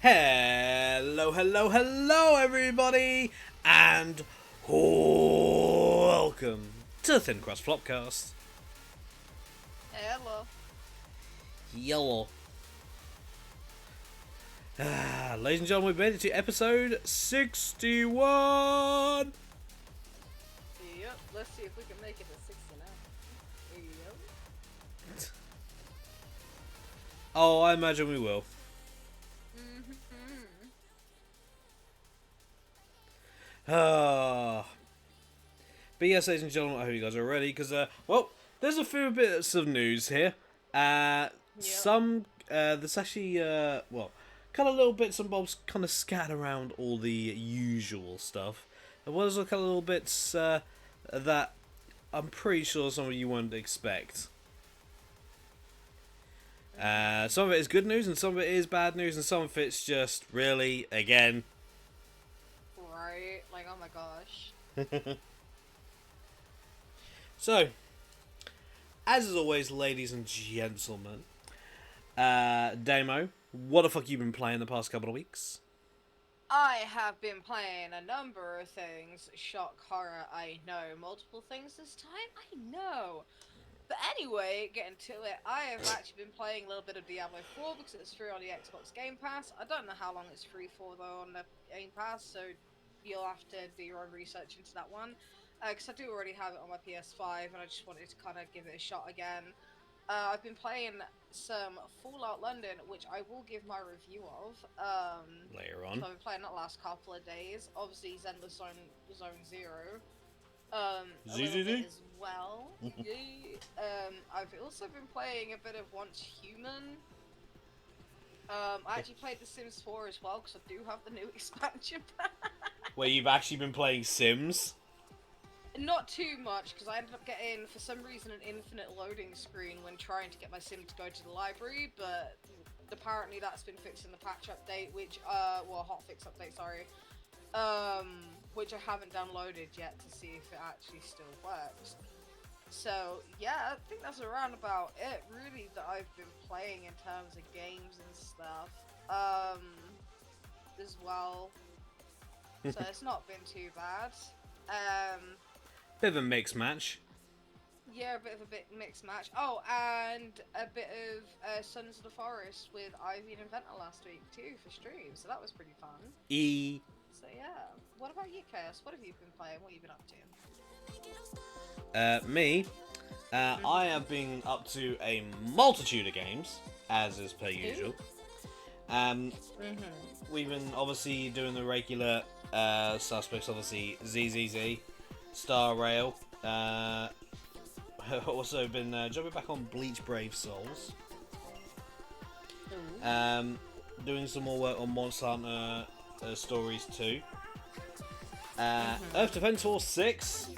Hello, hello, hello, everybody, and welcome to the Thin Crust Flopcast. Hello. Yellow. Ladies and gentlemen, we've made it to episode 61. Yep, let's see if we can make it to 69. Yep. Oh, I imagine we will. But yes, ladies and gentlemen, I hope you guys are ready, because, there's a few bits of news here. There's actually, kind of little bits and bobs kind of scattered around all the usual stuff. And what is a couple of little bits that I'm pretty sure some of you wouldn't expect. Some of it is good news, and some of it is bad news, and some of it's just really, again. Right, like, oh my gosh. So, as is always, ladies and gentlemen, Damo, what the fuck you been playing the past couple of weeks? I have been playing a number of things. Shock, horror, I know. Multiple things this time? I know. But anyway, getting to it, I have actually been playing a little bit of Diablo 4 because it's free on the Xbox Game Pass. I don't know how long it's free for though on the Game Pass, so you'll have to do your own research into that one. Because I do already have it on my PS5 and I just wanted to kind of give it a shot again. I've been playing some Fallout London, which I will give my review of. Later on. So I've been playing that last couple of days. Obviously, Zenless Zone Zero. A little bit as well. I've also been playing a bit of Once Human. I actually played The Sims 4 as well, because I do have the new expansion pack. Where you've actually been playing Sims? Not too much, because I ended up getting, for some reason, an infinite loading screen when trying to get my sim to go to the library, but apparently that's been fixed in the patch update, which, hotfix update, sorry, which I haven't downloaded yet to see if it actually still works. So, yeah, I think that's around about it, really, that I've been playing in terms of games and stuff, as well. So it's not been too bad. Bit of a mixed match. Yeah, a bit of a mixed match. Oh, and a bit of Sons of the Forest with Ivy and Inventor last week too for stream, so that was pretty fun. So yeah, what about you, Chaos? What have you been playing? What have you been up to? Me? I have been up to a multitude of games, as is per usual. We've been obviously doing the regular suspects, obviously ZZZ, Star Rail. Also been jumping back on Bleach Brave Souls. Doing some more work on Monster Hunter Stories 2. Earth Defense Force 6.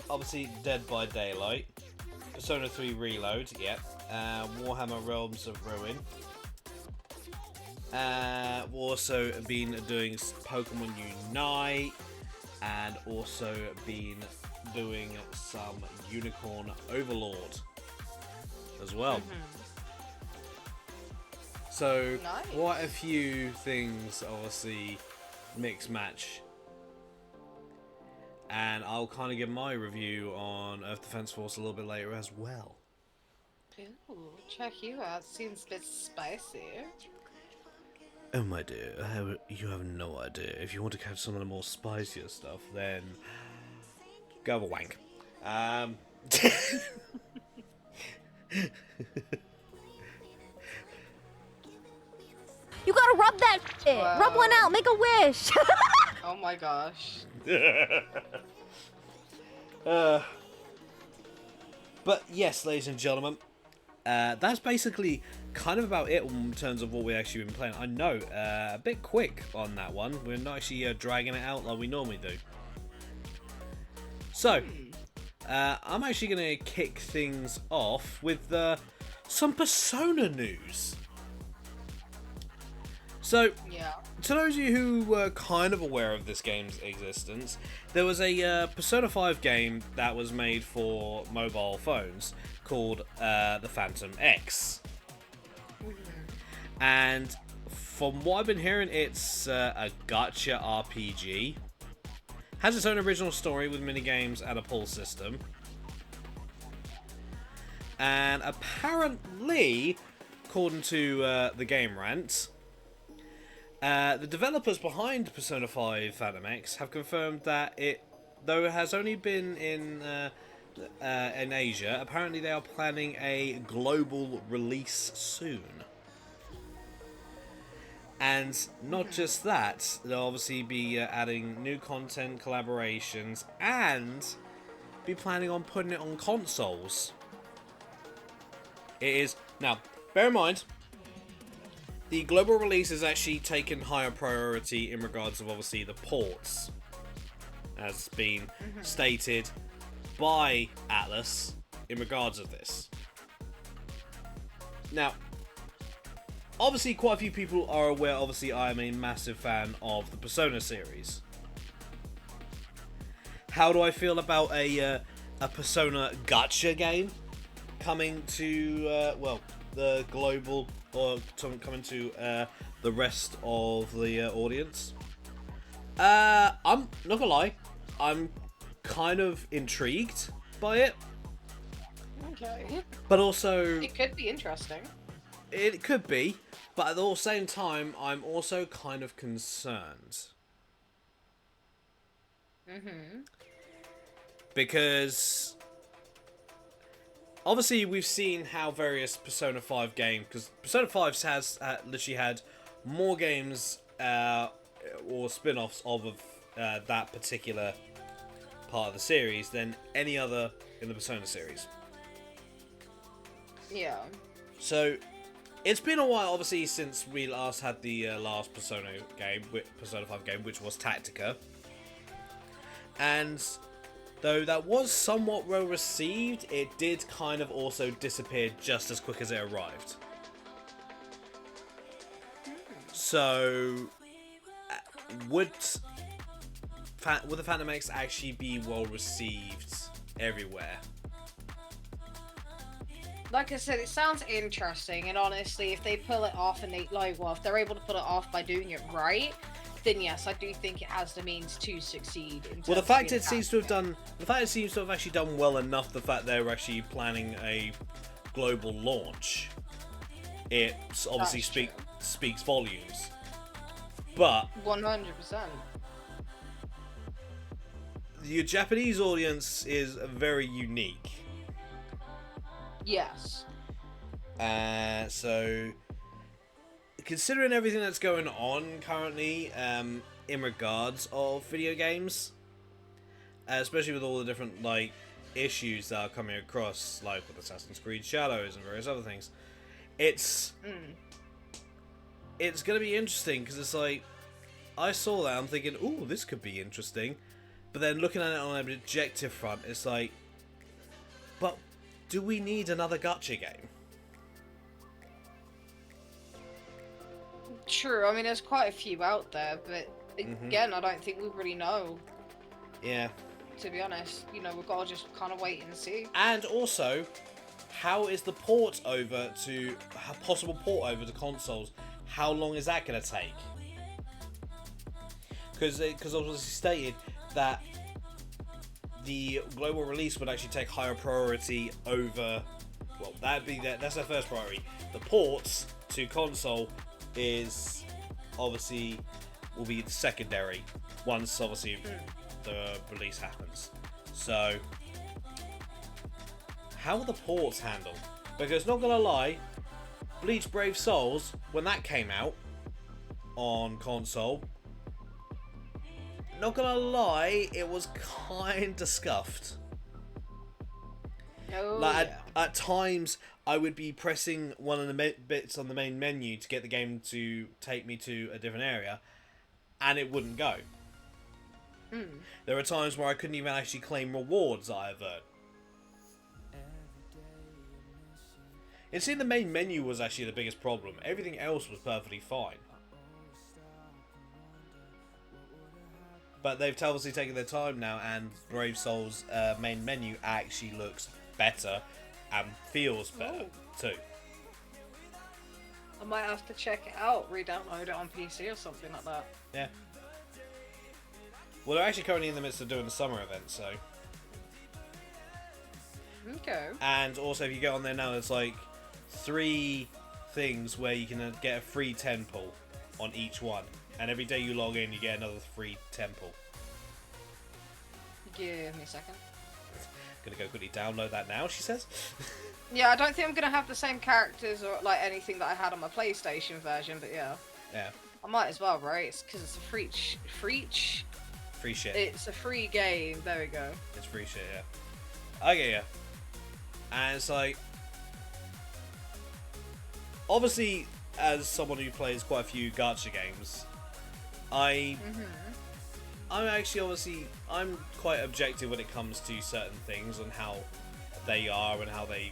Obviously Dead by Daylight. Persona 3 Reload, yep. Warhammer Realms of Ruin. We've also been doing Pokemon Unite, and also been doing some Unicorn Overlord as well. So, nice. Quite a few things, obviously, mix match. And I'll kind of give my review on Earth Defense Force a little bit later as well. Ooh, check you out. Seems a bit spicy. Oh my dear, you have no idea. If you want to catch some of the more spicier stuff, then go have a wank. You gotta rub that shit. Wow. Rub one out. Make a wish. Oh my gosh. But yes, ladies and gentlemen, that's basically kind of about it in terms of what we've actually been playing. I know, a bit quick on that one. We're not actually dragging it out like we normally do. So, I'm actually going to kick things off with some Persona news. So, Yeah. to those of you who were kind of aware of this game's existence, there was a Persona 5 game that was made for mobile phones called The Phantom X. And from what I've been hearing, it's a gacha RPG. Has its own original story with minigames and a pull system. And apparently, according to the Game Rant, the developers behind Persona 5 Phantom X have confirmed that it, though it has only been in Asia, apparently they are planning a global release soon. And not just that, they'll obviously be adding new content, collaborations, and be planning on putting it on consoles. It is now. Bear in mind, the global release has actually taken higher priority in regards of obviously the ports, as been stated by Atlas in regards of this. Now, obviously, quite a few people are aware. Obviously, I am a massive fan of the Persona series. How do I feel about a Persona gacha game coming to the global, or coming to the rest of the audience? I'm not gonna lie, I'm kind of intrigued by it, Okay. but also It could be interesting. it could be, but at the same time, I'm also kind of concerned. Because obviously we've seen how various Persona 5 games, because Persona 5 has literally had more games or spin-offs of that particular part of the series than any other in the Persona series. Yeah. So it's been a while, obviously, since we last had the last Persona 5 game, which was Tactica. And though that was somewhat well received, it did kind of also disappear just as quick as it arrived. So, would the Phantom X actually be well received everywhere? Like I said, it sounds interesting, and honestly, if they pull it off and if they're able to pull it off by doing it right, then yes, I do think it has the means to succeed. Well, the fact it seems to have actually done well enough, the fact they're actually planning a global launch, it obviously speaks volumes. But 100%. your Japanese audience is very unique. Yes. So, considering everything that's going on currently in regards of video games, especially with all the different issues that are coming across, like with Assassin's Creed Shadows and various other things, it's going to be interesting, because it's like, I saw that, I'm thinking, ooh, this could be interesting, but then looking at it on an objective front, it's like, but do we need another gacha game? True, I mean, there's quite a few out there, but again, I don't think we really know. Yeah. To be honest, we've got to just kind of wait and see. And also, how is the possible port over to consoles? How long is that going to take? Because obviously stated that the global release would actually take higher priority over. Well, that's their first priority. The ports to console is obviously will be secondary once obviously the release happens. So how will the ports handle? Because not gonna lie, Bleach Brave Souls, when that came out on console, not gonna lie, it was kinda scuffed. At times, I would be pressing one of the bits on the main menu to get the game to take me to a different area, and it wouldn't go. There were times where I couldn't even actually claim rewards that I earned. It seemed the main menu was actually the biggest problem. Everything else was perfectly fine. But they've obviously taken their time now, and Brave Souls' main menu actually looks better and feels better too. I might have to check it out, re-download it on PC or something like that. Yeah. Well, they're actually currently in the midst of doing the summer event, so. Okay. And also, if you get on there now, there's like 3 things where you can get a free 10 pull on each one. And every day you log in, you get another free 10 pull. Give me a second. Gonna go quickly download that now, she says. Yeah, I don't think I'm gonna have the same characters or like anything that I had on my PlayStation version, but yeah. Yeah. I might as well, right? It's because it's a free shit. It's a free game. There we go. It's free shit, yeah. Okay, yeah. And it's like, obviously, as someone who plays quite a few gacha games, I'm actually I'm quite objective when it comes to certain things and how they are and how they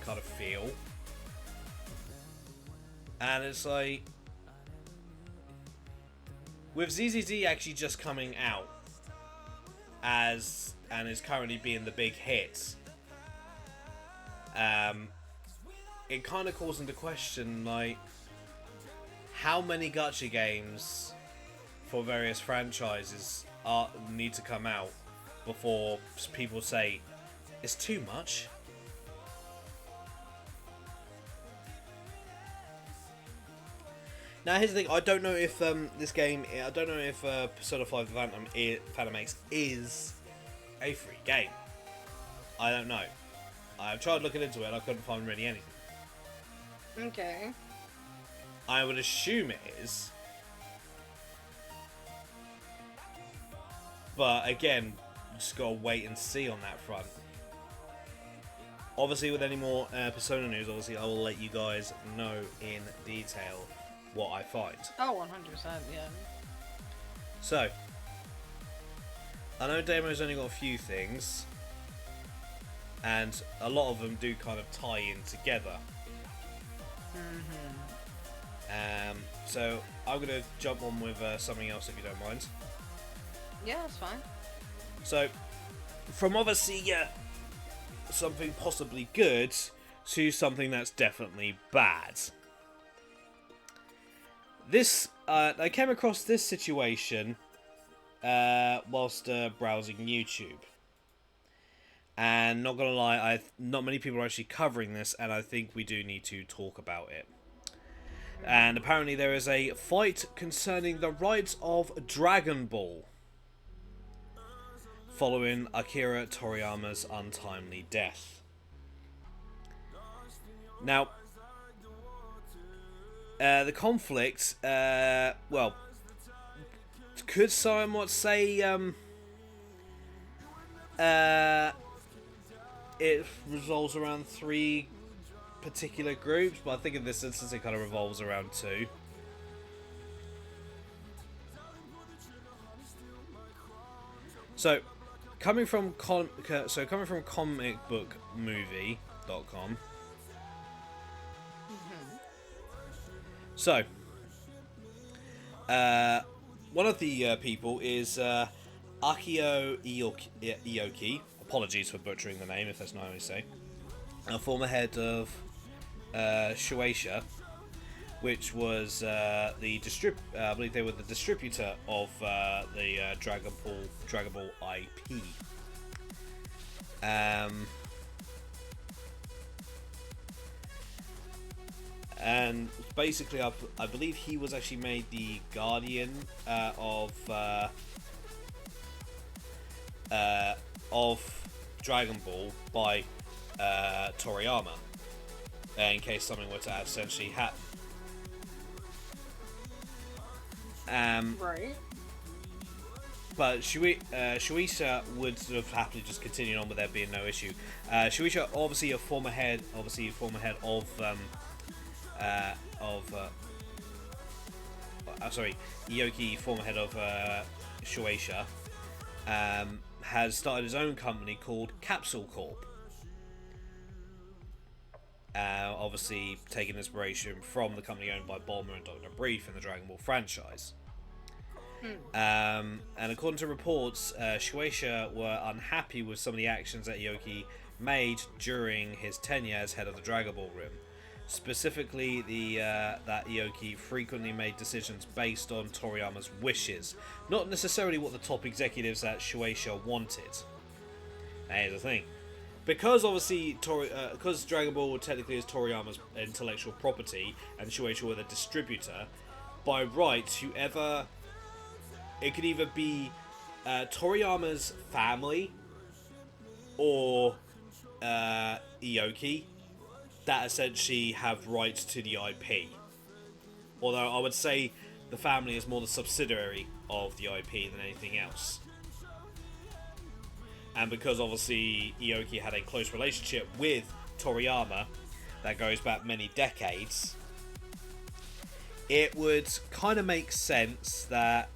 kind of feel. And it's like, with ZZZ actually just coming out and is currently being the big hit, it kind of calls into question, like, how many gacha games for various franchises need to come out before people say it's too much. Now here's the thing, I don't know if Persona 5 Phantom X is a free game. I don't know. I've tried looking into it and I couldn't find really anything. Okay. I would assume it is. But again, just gotta wait and see on that front. Obviously, with any more Persona news, obviously I will let you guys know in detail what I find. Oh, 100%, yeah. So, I know Demo's only got a few things, and a lot of them do kind of tie in together. So I'm gonna jump on with something else if you don't mind. Yeah, that's fine. So, from obviously something possibly good to something that's definitely bad. This I came across this situation whilst browsing YouTube, and not gonna lie, not many people are actually covering this, and I think we do need to talk about it. And apparently there is a fight concerning the rights of Dragon Ball following Akira Toriyama's untimely death. Now, the conflict, well, could somewhat say it revolves around 3 particular groups, but I think in this instance it kind of revolves around 2. So, coming from comicbookmovie.com. So, one of the people is Akio Ioki. Apologies for butchering the name if that's not how you say. A former head of Shueisha, which was I believe they were the distributor of the Dragon Ball IP. And basically, I believe he was actually made the guardian of Dragon Ball by Toriyama, in case something were to essentially happen. Right. But Shueisha would sort of happily just continue on with there being no issue. Shueisha, obviously a former head of Ioki, former head of Shueisha, has started his own company called Capsule Corp. Obviously taking inspiration from the company owned by Bulma and Dr. Brief in the Dragon Ball franchise. And according to reports, Shueisha were unhappy with some of the actions that Ioki made during his tenure as head of the Dragon Ball Room. Specifically, that Ioki frequently made decisions based on Toriyama's wishes, not necessarily what the top executives at Shueisha wanted. Now, here's the thing. Because obviously, because Dragon Ball technically is Toriyama's intellectual property, and Shueisha were the distributor, by rights, whoever... It could either be Toriyama's family or Ioki that essentially have rights to the IP. Although I would say the family is more the subsidiary of the IP than anything else. And because obviously Ioki had a close relationship with Toriyama that goes back many decades, it would kind of make sense that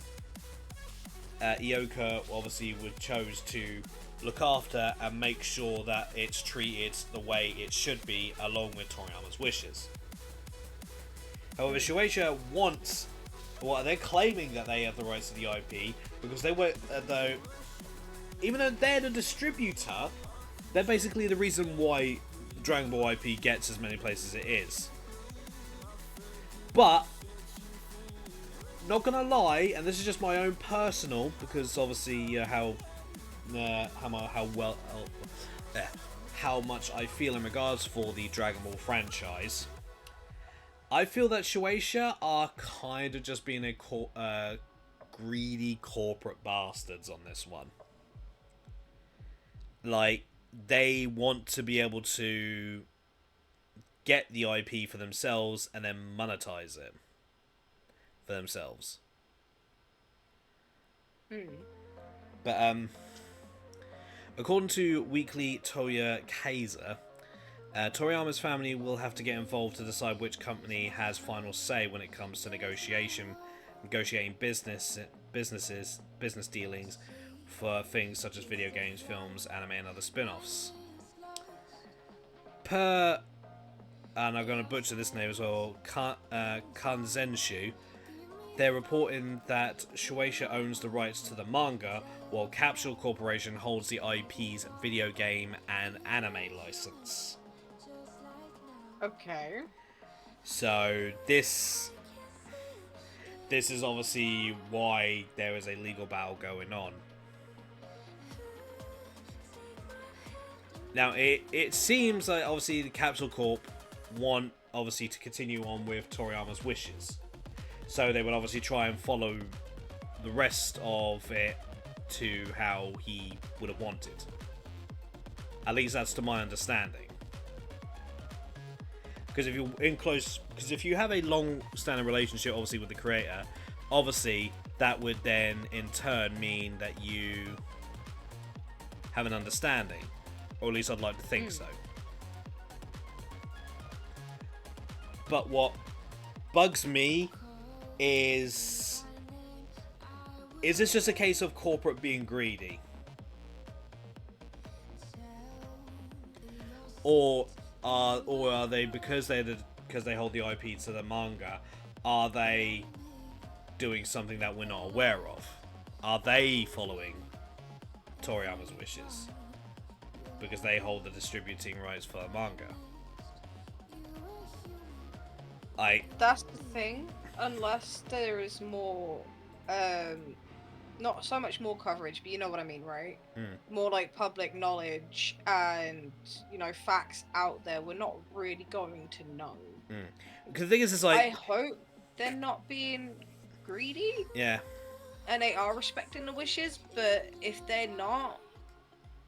Ioka obviously would chose to look after and make sure that it's treated the way it should be, along with Toriyama's wishes. However, Shueisha wants... Well, they're claiming that they have the rights to the IP because they were, even though they're the distributor, they're basically the reason why Dragon Ball IP gets as many places as it is. But, not gonna lie, and this is just my own personal, because obviously how much I feel in regards for the Dragon Ball franchise. I feel that Shueisha are kind of just being a greedy corporate bastards on this one. Like, they want to be able to get the IP for themselves and then monetize it for themselves. But according to Weekly Toya Kaiser, Toriyama's family will have to get involved to decide which company has final say when it comes to negotiating business dealings for things such as video games, films, anime, and other spin-offs. And I'm going to butcher this name as well, Kanzenshu, they're reporting that Shueisha owns the rights to the manga, while Capsule Corporation holds the IP's video game and anime license. Okay. So this is obviously why there is a legal battle going on. Now it seems like obviously the Capsule Corp want obviously to continue on with Toriyama's wishes. So they would obviously try and follow the rest of it to how he would have wanted. At least that's to my understanding. Because if you have a long-standing relationship, obviously with the creator, obviously that would then in turn mean that you have an understanding, or at least I'd like to think so. But what bugs me is this just a case of corporate being greedy? Or are they, because they hold the IP to the manga, are they doing something that we're not aware of? Are they following Toriyama's wishes because they hold the distributing rights for the manga? That's the thing. Unless there is more, not so much more coverage, but you know what I mean, right? More like public knowledge and, facts out there, we're not really going to know. Because the thing is, it's like... I hope they're not being greedy. Yeah. And they are respecting the wishes, but if they're not,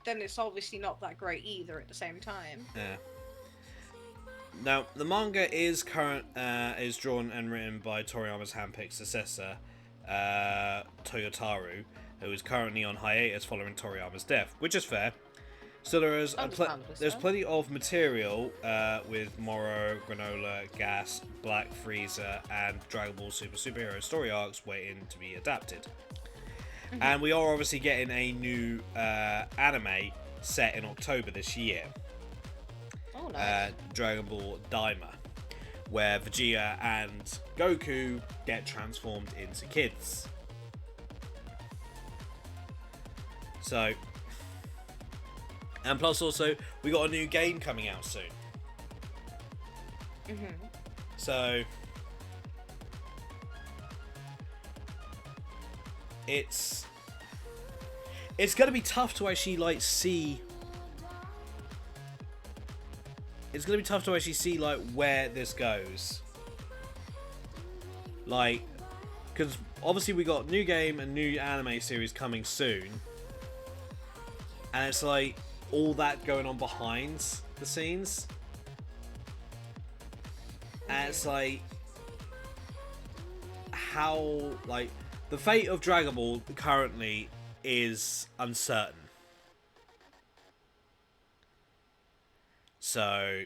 then it's obviously not that great either at the same time. Yeah. Now, the manga is drawn and written by Toriyama's handpicked successor, Toyotaru, who is currently on hiatus following Toriyama's death, which is fair. So there's plenty of material with Moro, Granola, Gas, Black Frieza, and Dragon Ball Super Superhero story arcs waiting to be adapted. And we are obviously getting a new anime set in October this year. Oh, nice. Dragon Ball Daima, where Vegeta and Goku get transformed into kids. So, and plus also, we got a new game coming out soon. So it's gonna be tough to actually like see. It's gonna be tough to actually see like where this goes. Like, because obviously we got new game and new anime series coming soon, and it's like all that going on behind the scenes, and it's like how like the fate of Dragon Ball currently is uncertain. So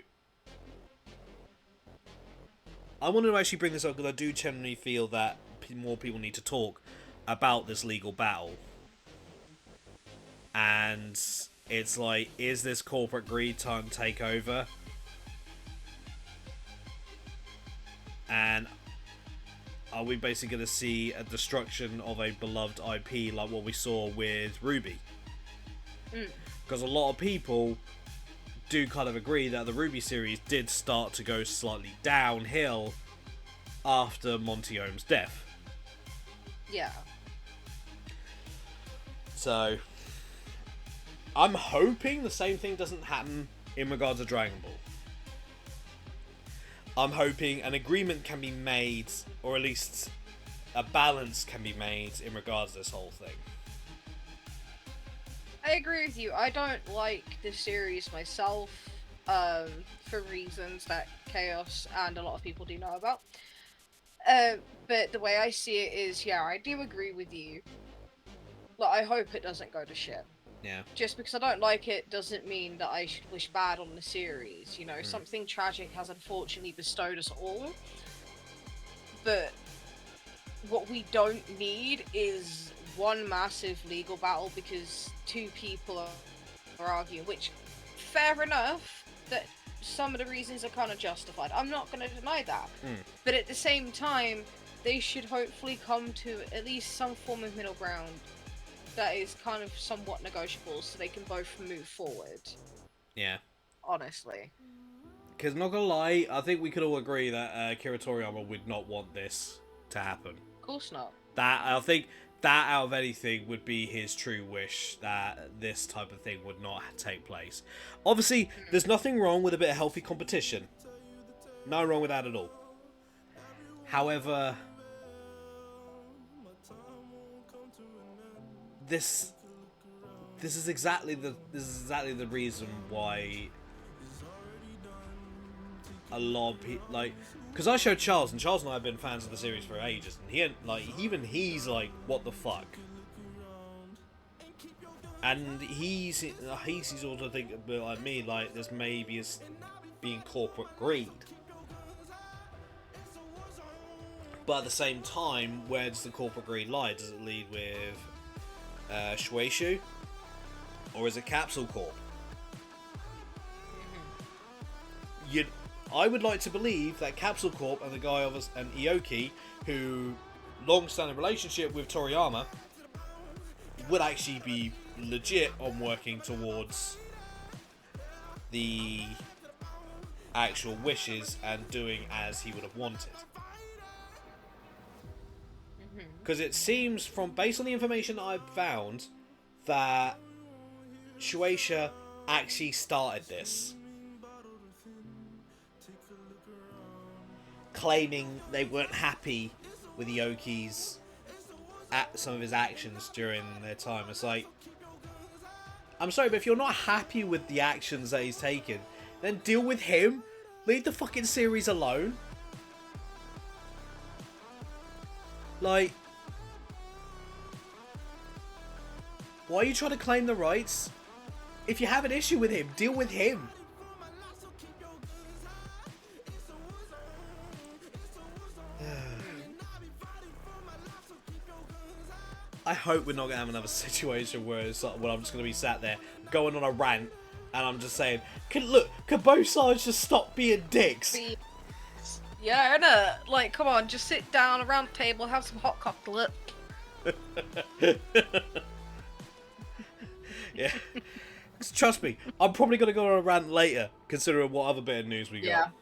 I wanted to actually bring this up because I do generally feel that more people need to talk about this legal battle. And it's like, is this corporate greed time to take over? And are we basically going to see a destruction of a beloved IP like what we saw with Ruby? Because a lot of people do kind of agree that the Ruby series did start to go slightly downhill after Monty Ohm's death. Yeah. So I'm hoping the same thing doesn't happen in regards to Dragon Ball. I'm hoping an agreement can be made, or at least a balance can be made in regards to this whole thing. I agree with you. I don't like the series myself, for reasons that Chaos and a lot of people do know about. But the way I see it is, yeah, I do agree with you. But I hope it doesn't go to shit. Yeah. Just because I don't like it doesn't mean that I should wish bad on the series. You know, something tragic has unfortunately bestowed us all. But what we don't need is one massive legal battle because two people are arguing, which, fair enough, that some of the reasons are kind of justified. I'm not going to deny that. But at the same time, they should hopefully come to at least some form of middle ground that is kind of somewhat negotiable so they can both move forward. Yeah. Honestly. Because, not gonna lie, I think we could all agree that Akira Toriyama would not want this to happen. Of course not. I think that out of anything would be his true wish, that this type of thing would not take place. Obviously, there's nothing wrong with a bit of healthy competition. No wrong with that at all. However, this is exactly the reason why a lot of people, like, because I showed Charles, and Charles and I have been fans of the series for ages, and he's like, what the fuck? And he sees also think a bit like me, like this maybe is being corporate greed. But at the same time, where does the corporate greed lie? Does it lead with Shueisha? Or is it Capsule Corp? I would like to believe that Capsule Corp and the guy of us and Ioki, who long-standing relationship with Toriyama, would actually be legit on working towards the actual wishes and doing as he would have wanted. Because it seems, based on the information that I've found, that Shueisha actually started this, claiming they weren't happy with Ioki's some of his actions during their time. It's like, I'm sorry, but if you're not happy with the actions that he's taken, then deal with him. Leave the fucking series alone. Like, why are you trying to claim the rights? If you have an issue with him, deal with him. I hope we're not going to have another situation where I'm just going to be sat there going on a rant and I'm just saying, can both sides just stop being dicks? Yeah, innit? Like, come on, just sit down around the table, have some hot chocolate. Yeah. Trust me, I'm probably going to go on a rant later, considering what other bit of news we got.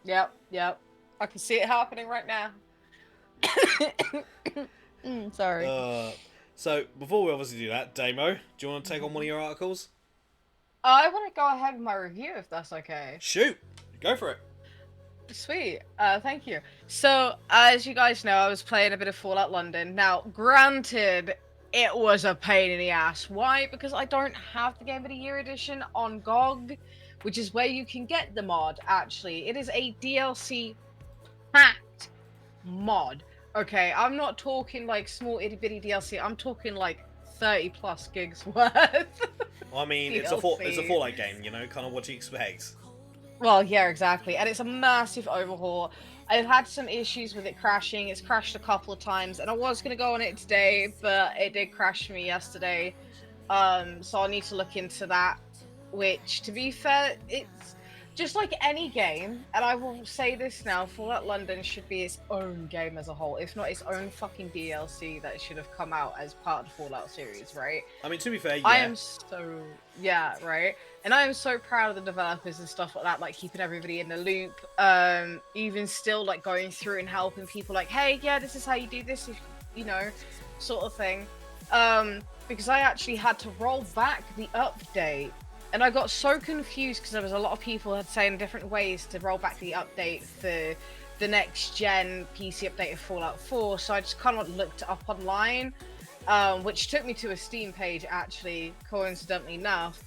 Yep. I can see it happening right now. Sorry. So before we obviously do that, Damo, do you want to take on one of your articles? I want to go ahead with my review if that's okay. Shoot, go for it. Sweet. Thank you. So, as you guys know, I was playing a bit of Fallout London. Now, granted, it was a pain in the ass. Why? Because I don't have the Game of the Year edition on GOG, which is where you can get the mod, actually. It is a DLC packed mod. Okay, I'm not talking like small itty bitty DLC, I'm talking like 30 plus gigs worth. I mean, it's a Fallout game, you know, kind of what you expect. Well, yeah, exactly. And it's a massive overhaul. I've had some issues with it crashing. It's crashed a couple of times, and I was going to go on it today, but it did crash me yesterday. So I'll need to look into that. Which, to be fair, it's just like any game, and I will say this now, Fallout London should be its own game as a whole, if not its own fucking DLC that should have come out as part of the Fallout series, right? I mean, to be fair, yeah. I am so... Yeah, right? And I am so proud of the developers and stuff like that, like keeping everybody in the loop, even still like going through and helping people like, hey, yeah, this is how you do this, you know, sort of thing. Because I actually had to roll back the update. And I got so confused because there was a lot of people had saying different ways to roll back the update for the next gen PC update of Fallout 4. So I just kind of looked it up online, which took me to a Steam page actually, coincidentally enough,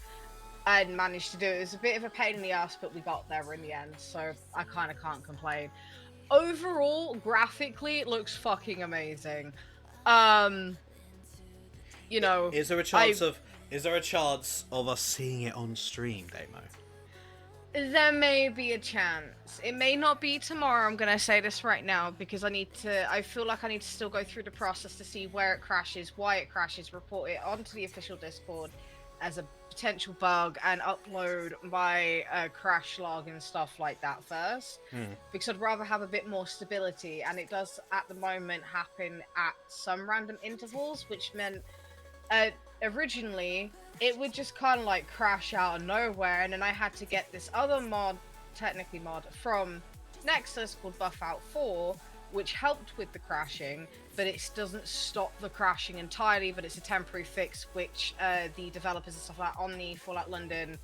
and managed to do it. It was a bit of a pain in the ass, but we got there in the end. So I kind of can't complain. Overall, graphically, it looks fucking amazing. You know, is there a chance of us seeing it on stream, Damo? There may be a chance. It may not be tomorrow, I'm gonna say this right now, because I feel like I need to still go through the process to see where it crashes, why it crashes, report it onto the official Discord as a potential bug, and upload my crash log and stuff like that first. Because I'd rather have a bit more stability, and it does at the moment happen at some random intervals, which meant originally it would just kind of like crash out of nowhere, and then I had to get this other mod, technically mod, from Nexus called Buffout 4, which helped with the crashing, but it doesn't stop the crashing entirely, but it's a temporary fix, which the developers and stuff like that on the Fallout London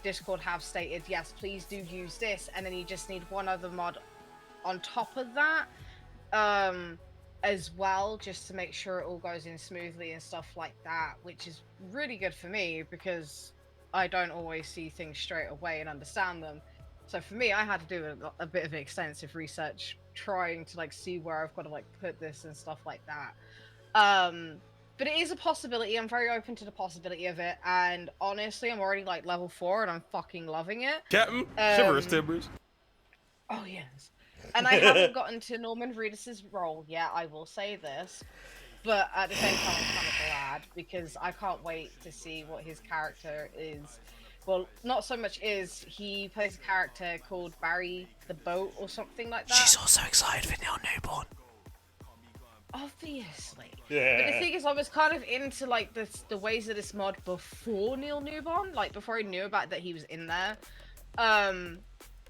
Discord have stated, yes, please do use this, and then you just need one other mod on top of that, as well, just to make sure it all goes in smoothly and stuff like that, which is really good for me because I don't always see things straight away and understand them. So for me, I had to do a bit of extensive research trying to like see where I've got to like put this and stuff like that. But it is a possibility. I'm very open to the possibility of it, and honestly, I'm already like level 4 and I'm fucking loving it. Captain, shivers timbers. Oh yes. And I haven't gotten to Norman Reedus's role yet, I will say this. But at the same time, I'm kind of glad, because I can't wait to see what his character is. Well, not so much is, he plays a character called Barry the Boat or something like that. She's also excited for Neil Newborn. Obviously. Yeah. But the thing is, I was kind of into like the ways of this mod before Neil Newborn, like before I knew about that he was in there.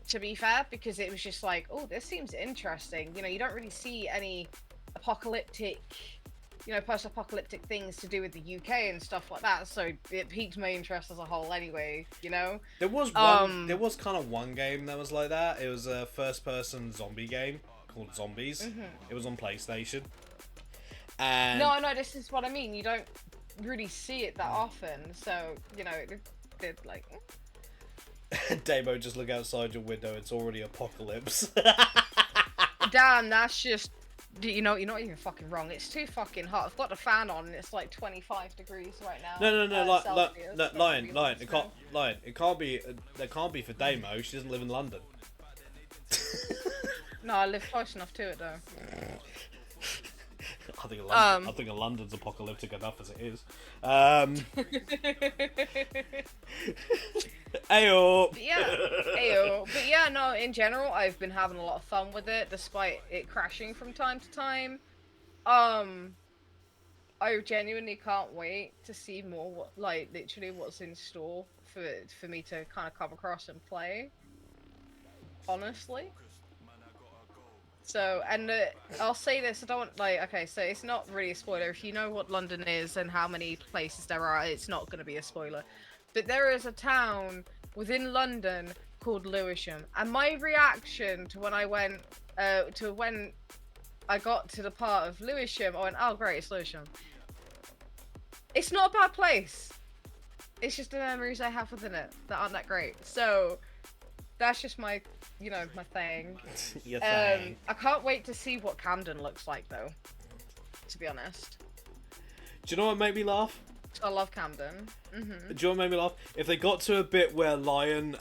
To be fair, because it was just like, oh, this seems interesting. You know, you don't really see any apocalyptic, you know, post-apocalyptic things to do with the UK and stuff like that. So it piqued my interest as a whole, anyway. You know. There was kind of one game that was like that. It was a first-person zombie game called Zombies. Mm-hmm. It was on PlayStation. And no, this is what I mean. You don't really see it that often. So you know, it like. Damo, just look outside your window, it's already apocalypse. Damn, that's just... You know, you're not even fucking wrong. It's too fucking hot. I've got the fan on and it's like 25 degrees right now. No, Lion. It can't be, that can't be for Damo, she doesn't live in London. No, I live close enough to it though. I think London's apocalyptic enough as it is. Ayo. But yeah, no, in general, I've been having a lot of fun with it, despite it crashing from time to time. I genuinely can't wait to see more, like, literally what's in store for me to kind of come across and play. Honestly. So, and I'll say this, I don't want, like, okay, so it's not really a spoiler. If you know what London is and how many places there are, it's not going to be a spoiler. But there is a town within London called Lewisham. And my reaction to when I went, to when I got to the part of Lewisham, I went, oh great, it's Lewisham. It's not a bad place. It's just the memories I have within it that aren't that great. So, that's just my, you know, my thing. Your thing. I can't wait to see what Camden looks like, though. To be honest, Do you know what made me laugh? I love Camden. Do you know what made me laugh? If they got to a bit where Lion,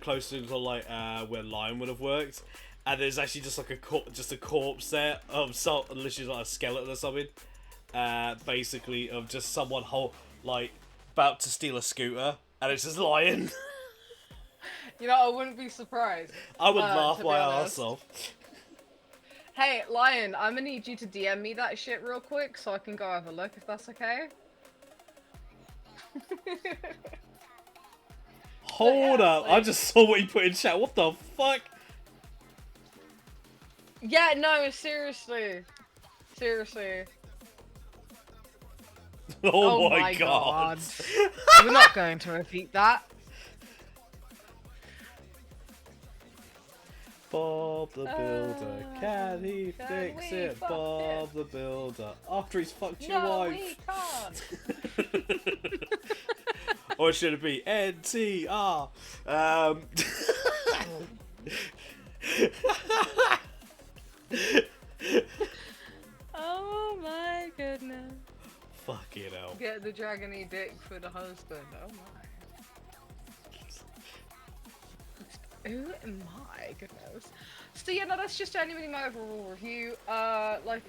closer to like where Lion would have worked, and there's actually just like a corpse there of some, literally like a skeleton or something, basically of just someone about to steal a scooter, and it's just Lion. You know, I wouldn't be surprised. I would laugh to my be ass honest. off. Hey, Lion, I'm gonna need you to DM me that shit real quick so I can go have a look, if that's okay. Hold yeah, up, I like- just saw what you put in chat. What the fuck? Yeah, no, seriously. Seriously. Oh my god. We're not going to repeat that. Bob the Builder, can he can fix we it? fuck Bob the Builder, after he's fucked your No, wife. we can't. Or should it be NTR? Oh my goodness. Fucking hell. Get the dragony dick for the husband. Oh my. Oh my goodness. So yeah, no, that's just genuinely my overall review. Like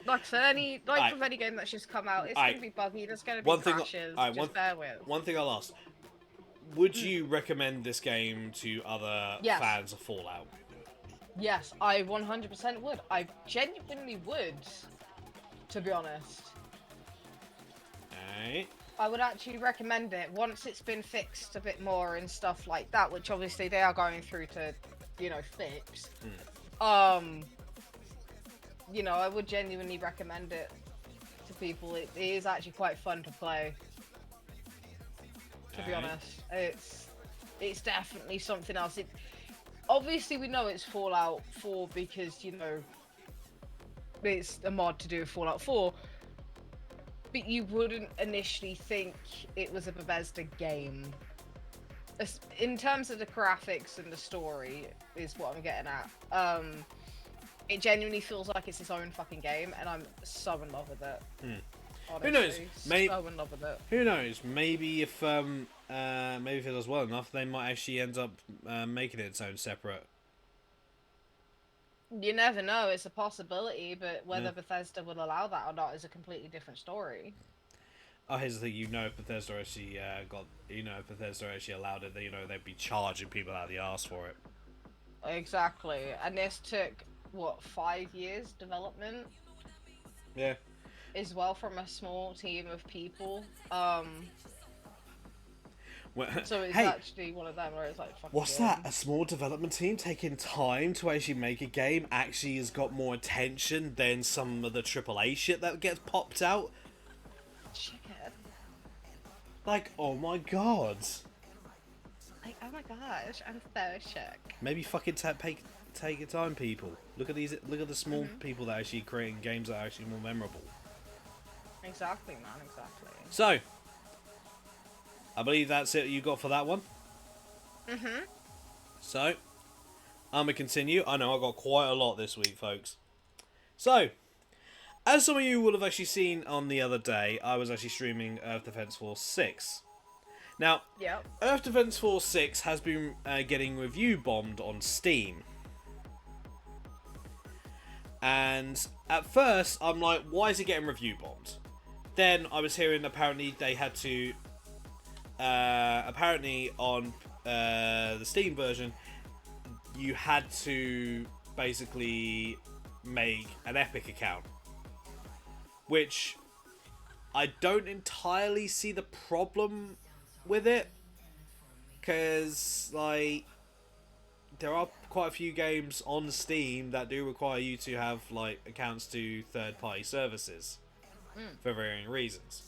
I said, with any game that's just come out, it's gonna be buggy. There's gonna be crashes. Just bear with. One thing I'll ask: would you recommend this game to other Yes. fans of Fallout? Yes, I 100% would. I genuinely would. To be honest. Alright. I would actually recommend it once it's been fixed a bit more and stuff like that, which obviously they are going through to, you know, fix. You know, I would genuinely recommend it to people. It is actually quite fun to play. To be honest, it's definitely something else. Obviously we know it's Fallout 4 because, you know, it's a mod to do with Fallout 4. But you wouldn't initially think it was a Bethesda game. In terms of the graphics and the story, is what I'm getting at. It genuinely feels like it's its own fucking game, and I'm so in love with it. Honestly, Who knows? So in love with it. Who knows? Maybe if it does well enough, they might actually end up making it its own separate. You never know, it's a possibility, but whether Bethesda will allow that or not is a completely different story. Oh, here's the thing: if Bethesda actually if Bethesda actually allowed it, they'd be charging people out of the arse for it. Exactly, and this took what 5 years development. Yeah. As well, from a small team of people. Well, So it's hey, actually one of them where it's like, fucking what's yeah. that? A small development team taking time to actually make a game actually has got more attention than some of the AAA shit that gets popped out. Chicken. Like, oh my god. Like, oh my gosh, I'm so shook. Maybe fucking take your time, people. Look at the small people that are actually creating games that are actually more memorable. Exactly, man, exactly. So, I believe that's it you got for that one. So, I'm going to continue. I know I got quite a lot this week, folks. So, as some of you will have actually seen on the other day, I was actually streaming Earth Defense Force 6. Now, Yep. Earth Defense Force 6 has been getting review bombed on Steam. And at first, I'm like, why is it getting review bombed? Then I was hearing apparently they had to... apparently on the Steam version, you had to basically make an Epic account. Which I don't entirely see the problem with it. Because, like, there are quite a few games on Steam that do require you to have like accounts to third-party services for varying reasons.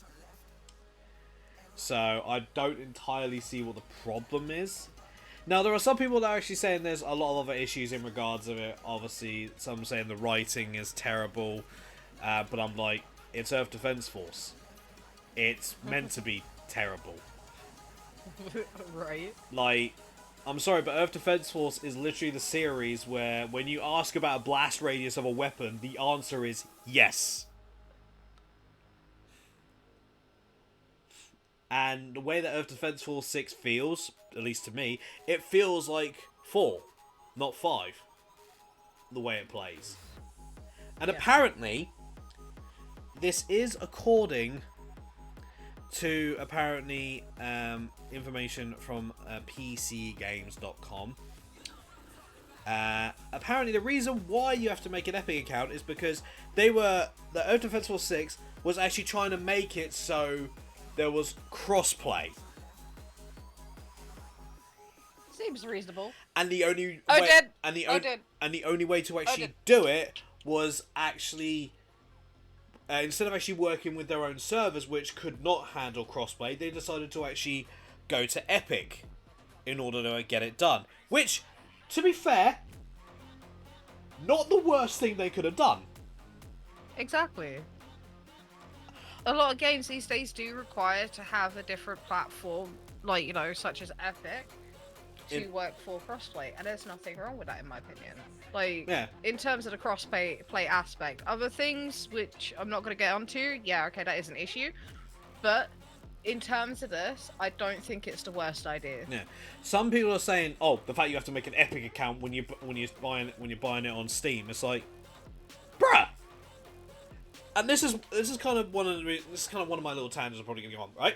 So I don't entirely see what the problem is. Now, there are some people that are actually saying there's a lot of other issues in regards of it. Obviously, some saying the writing is terrible, but I'm like, it's Earth Defense Force. It's meant to be terrible. Right. Like, I'm sorry, but Earth Defense Force is literally the series where when you ask about a blast radius of a weapon, the answer is yes. And the way that Earth Defense Force 6 feels, at least to me, it feels like 4, not 5. The way it plays. And apparently, this is according to apparently information from PCGames.com. Apparently, the reason why you have to make an Epic account is because the Earth Defense Force 6 was actually trying to make it so there was crossplay. Seems reasonable. And the only way to actually do it was actually instead of actually working with their own servers, which could not handle crossplay, they decided to actually go to Epic in order to get it done. Which, to be fair, not the worst thing they could have done. Exactly. A lot of games these days do require to have a different platform, like, you know, such as Epic, to work for crossplay, and there's nothing wrong with that in my opinion. Like, in terms of the crossplay aspect, other things which I'm not going to get onto, yeah, okay, that is an issue, but in terms of this, I don't think it's the worst idea. Yeah, some people are saying, oh, the fact you have to make an Epic account when you're buying it on Steam, it's like, bruh. And this is kind of one of my little tangents I'm probably gonna go on, right?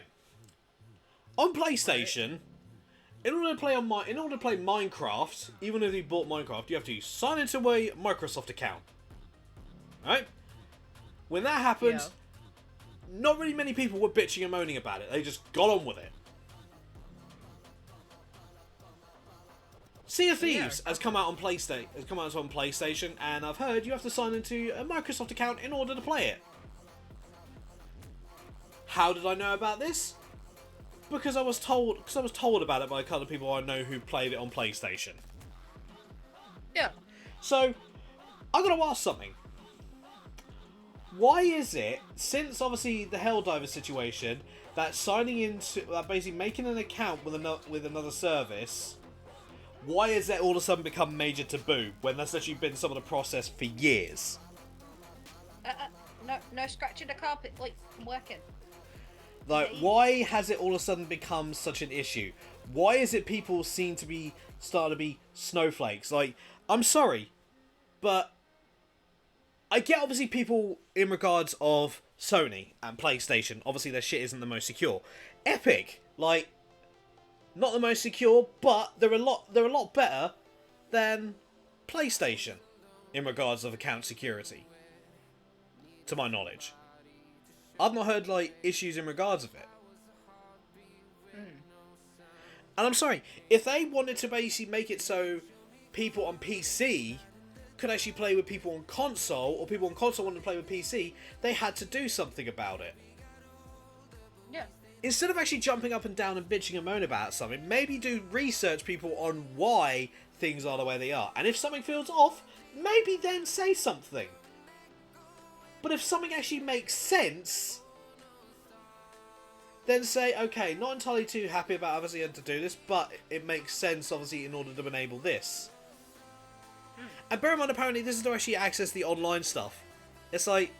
On PlayStation, in order to play Minecraft, even if you bought Minecraft, you have to sign into a Microsoft account. Right? When that happened, not really many people were bitching and moaning about it. They just got on with it. Sea of Thieves has come out on PlayStation, and I've heard you have to sign into a Microsoft account in order to play it. How did I know about this? Because I was told about it by a couple of people I know who played it on PlayStation. Yeah. So, I gotta ask something. Why is it, since obviously the Helldiver situation, that basically making an account with another service, why has that all of a sudden become major taboo when that's actually been some of the process for years? No scratching the carpet. Like, I'm working. Like, why has it all of a sudden become such an issue? Why is it people seem to be starting to be snowflakes? Like, I'm sorry, but I get obviously people in regards of Sony and PlayStation. Obviously, their shit isn't the most secure. Epic, like, not the most secure, but they're a lot better than PlayStation in regards of account security, to my knowledge. I've not heard like issues in regards of it. And I'm sorry, if they wanted to basically make it so people on PC could actually play with people on console, or people on console wanted to play with PC, they had to do something about it. Yeah. Instead of actually jumping up and down and bitching and moaning about something, maybe do research people on why things are the way they are. And if something feels off, maybe then say something. But if something actually makes sense, then say, okay, not entirely too happy about obviously having to do this, but it makes sense obviously in order to enable this. And bear in mind, apparently this is to actually access the online stuff. It's like,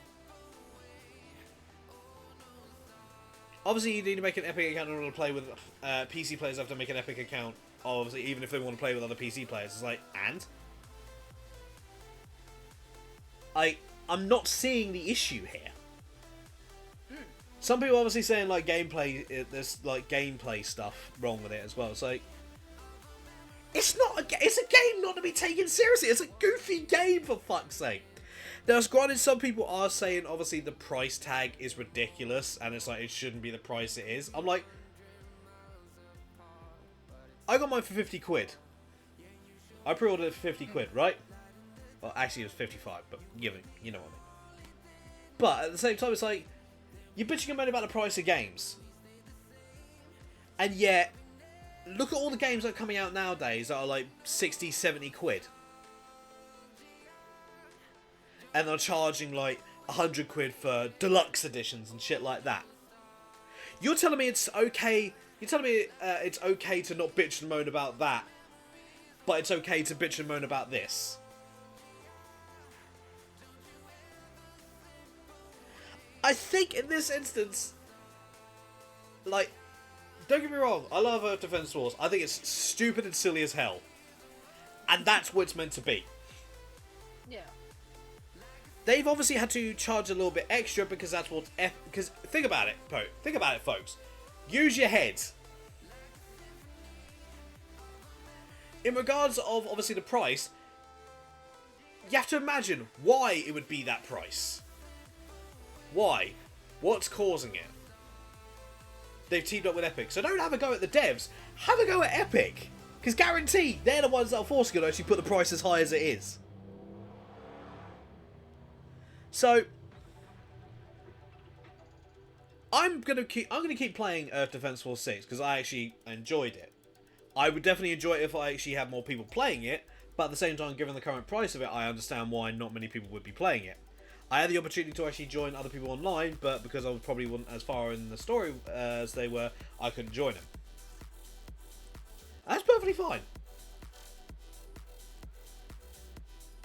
obviously you need to make an Epic account in order to play with PC players. Have to make an Epic account, obviously, even if they want to play with other PC players. It's like, and I'm not seeing the issue here. Some people obviously saying like there's like gameplay stuff wrong with it as well. It's like, it's a game not to be taken seriously. It's a goofy game, for fuck's sake. Now, granted, some people are saying obviously the price tag is ridiculous and it's like it shouldn't be the price it is. I'm like, I got mine for 50 quid. I pre-ordered it for 50 quid, right? Well, actually it was 55, but you know what I mean. But at the same time, it's like, you're bitching and moaning about the price of games. And yet, look at all the games that are coming out nowadays that are like 60, 70 quid. And they're charging like 100 quid for deluxe editions and shit like that. You're telling me it's okay, it's okay to not bitch and moan about that, but it's okay to bitch and moan about this. I think in this instance, like, don't get me wrong, I love Earth Defense Force. I think it's stupid and silly as hell. And that's what it's meant to be. Yeah. They've obviously had to charge a little bit extra because that's what... Because think about it, think about it, folks. Use your heads. In regards of, obviously, the price, you have to imagine why it would be that price. Why? What's causing it? They've teamed up with Epic. So don't have a go at the devs. Have a go at Epic. Because guaranteed, they're the ones that are forcing it to actually put the price as high as it is. So I'm gonna keep playing Earth Defense Force 6 because I actually enjoyed it. I would definitely enjoy it if I actually had more people playing it, but at the same time, given the current price of it, I understand why not many people would be playing it. I had the opportunity to actually join other people online, but because I probably wasn't as far in the story as they were, I couldn't join them. That's perfectly fine.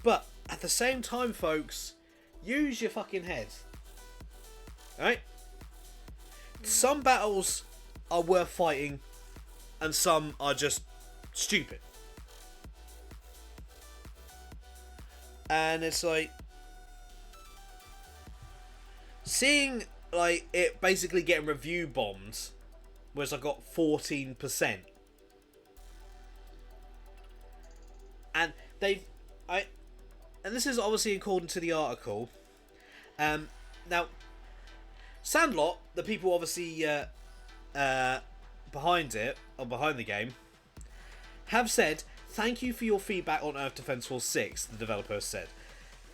But at the same time, folks, use your fucking head. Alright? Some battles are worth fighting, and some are just stupid. And it's like, seeing like it basically getting review bombed, whereas I got 14%, and and this is obviously according to the article. Now, Sandlot, the people obviously behind it or behind the game, have said, "Thank you for your feedback on Earth Defense Force 6." The developer said.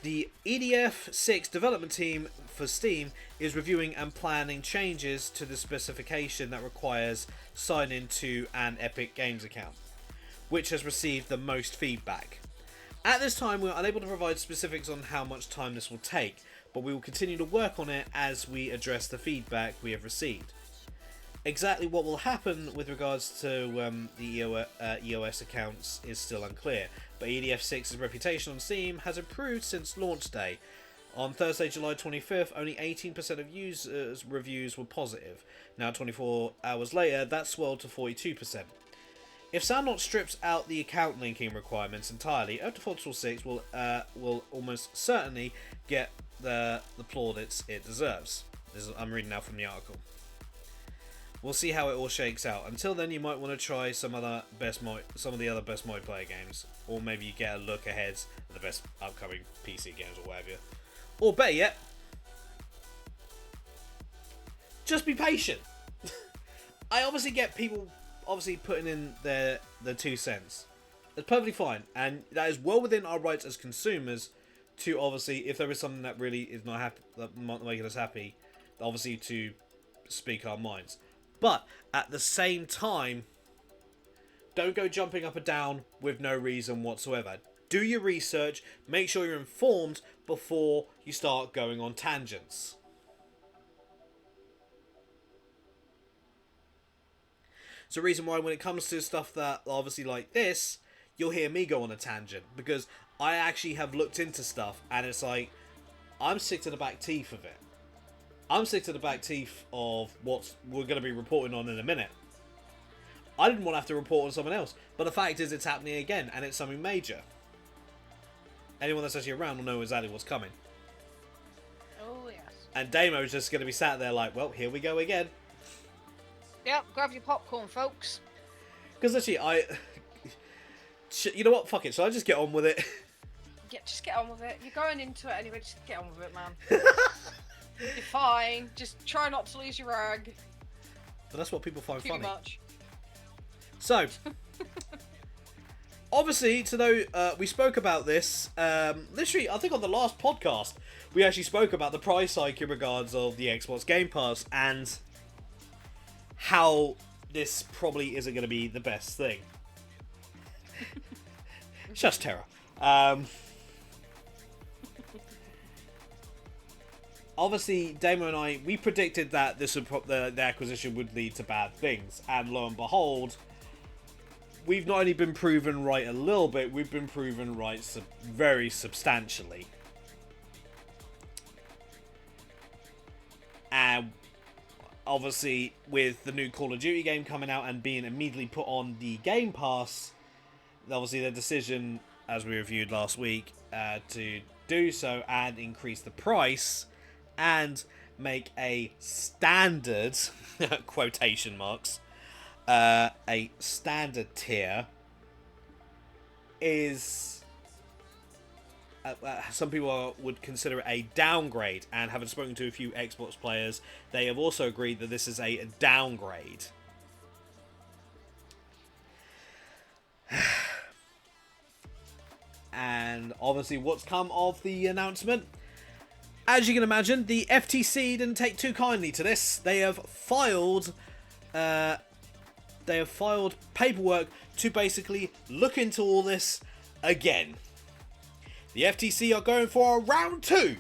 The EDF 6 development team for Steam is reviewing and planning changes to the specification that requires sign-in to an Epic Games account, which has received the most feedback. At this time, we are unable to provide specifics on how much time this will take, but we will continue to work on it as we address the feedback we have received. Exactly what will happen with regards to the EOS accounts is still unclear, but EDF 6's reputation on Steam has improved since launch day. On Thursday, July 25th, only 18% of users' reviews were positive. Now, 24 hours later, that swelled to 42%. If Sandlot strips out the account linking requirements entirely, Earth Defense Force 6 will almost certainly get the plaudits it deserves. I'm reading now from the article. We'll see how it all shakes out. Until then, you might want to try some of the other best multiplayer games, or maybe you get a look ahead at the best upcoming PC games or whatever. Or better yet, just be patient. I obviously get people obviously putting in their 2 cents. That's perfectly fine, and that is well within our rights as consumers to obviously, if there is something that really is not happy, that not making us happy, obviously to speak our minds. But at the same time, don't go jumping up and down with no reason whatsoever. Do your research, make sure you're informed before you start going on tangents. It's the reason why when it comes to stuff that obviously like this, you'll hear me go on a tangent, because I actually have looked into stuff and it's like, I'm sick to the back teeth of it. I'm sick to the back teeth of what we're going to be reporting on in a minute. I didn't want to have to report on someone else, but the fact is it's happening again, and it's something major. Anyone that's actually around will know exactly what's coming. Oh, yes. And Damo's just going to be sat there like, well, here we go again. Yep, grab your popcorn, folks. Because actually, you know what? Fuck it. Shall I just get on with it? Yeah, just get on with it. You're going into it anyway, just get on with it, man. You're fine. Just try not to lose your rag. But that's what people find Pretty funny. much. So, obviously, we spoke about this, literally, I think on the last podcast, we actually spoke about the price hike in regards of the Xbox Game Pass, and how this probably isn't going to be the best thing. Just terror. Obviously, Damo and I, we predicted that this would the acquisition would lead to bad things, and lo and behold, we've not only been proven right a little bit, we've been proven right very substantially. And obviously, with the new Call of Duty game coming out and being immediately put on the Game Pass, obviously the decision, as we reviewed last week, to do so and increase the price and make a standard, quotation marks, a standard tier is, some people would consider it a downgrade, and having spoken to a few Xbox players, they have also agreed that this is a downgrade. And obviously what's come of the announcement, as you can imagine, the FTC didn't take too kindly to this. They have filed paperwork to basically look into all this again. The FTC are going for a round 2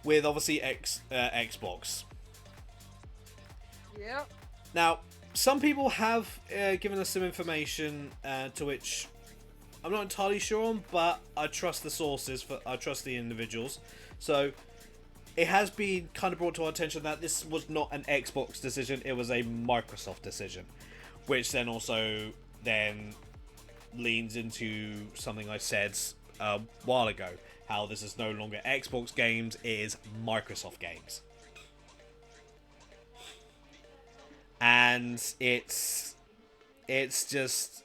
with obviously Xbox. Yep. Now, some people have given us some information to which I'm not entirely sure on, but I trust the sources, I trust the individuals. So, it has been kind of brought to our attention that this was not an Xbox decision, it was a Microsoft decision. Which then also leans into something I said a while ago. How this is no longer Xbox games, it is Microsoft games. And it's just...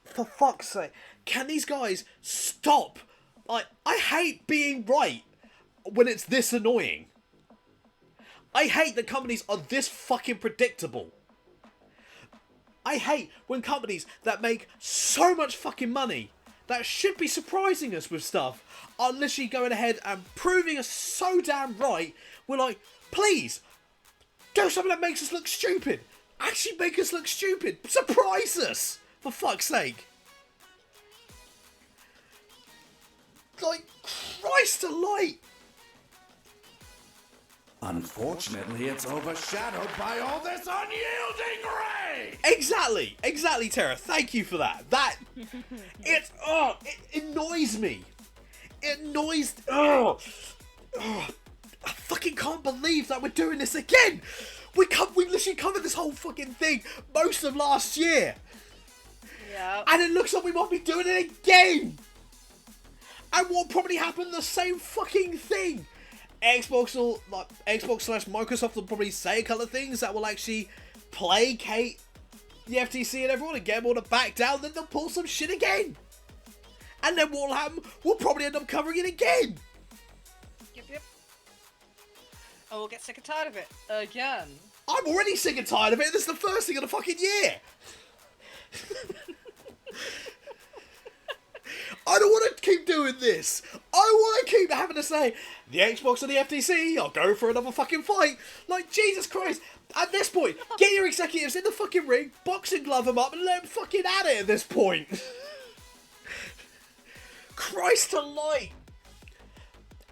for fuck's sake, can these guys stop? Like, I hate being right when it's this annoying. I hate that companies are this fucking predictable. I hate when companies that make so much fucking money, that should be surprising us with stuff, are literally going ahead and proving us so damn right. We're like, please, do something that makes us look stupid. Actually make us look stupid. Surprise us! For fuck's sake. Like, Christ alight! Unfortunately, it's overshadowed by all this unyielding rage! Exactly, Tara. Thank you for that. It annoys me. It annoys... I fucking can't believe that we're doing this again! We literally covered this whole fucking thing most of last year. Yeah. And it looks like we might be doing it again. And what probably happened, the same fucking thing. Xbox/Microsoft will probably say a couple of things that will actually placate the FTC and everyone and get them all to back down, then they'll pull some shit again. And then what will happen? We'll probably end up covering it again. Yep. And we'll get sick and tired of it again. I'm already sick and tired of it. This is the first thing of the fucking year. I don't want to keep doing this. I want to keep having to say, the Xbox and the FTC are going for another fucking fight. Like, Jesus Christ. At this point, get your executives in the fucking ring, boxing glove them up, and let them fucking at it at this point. Christ alight.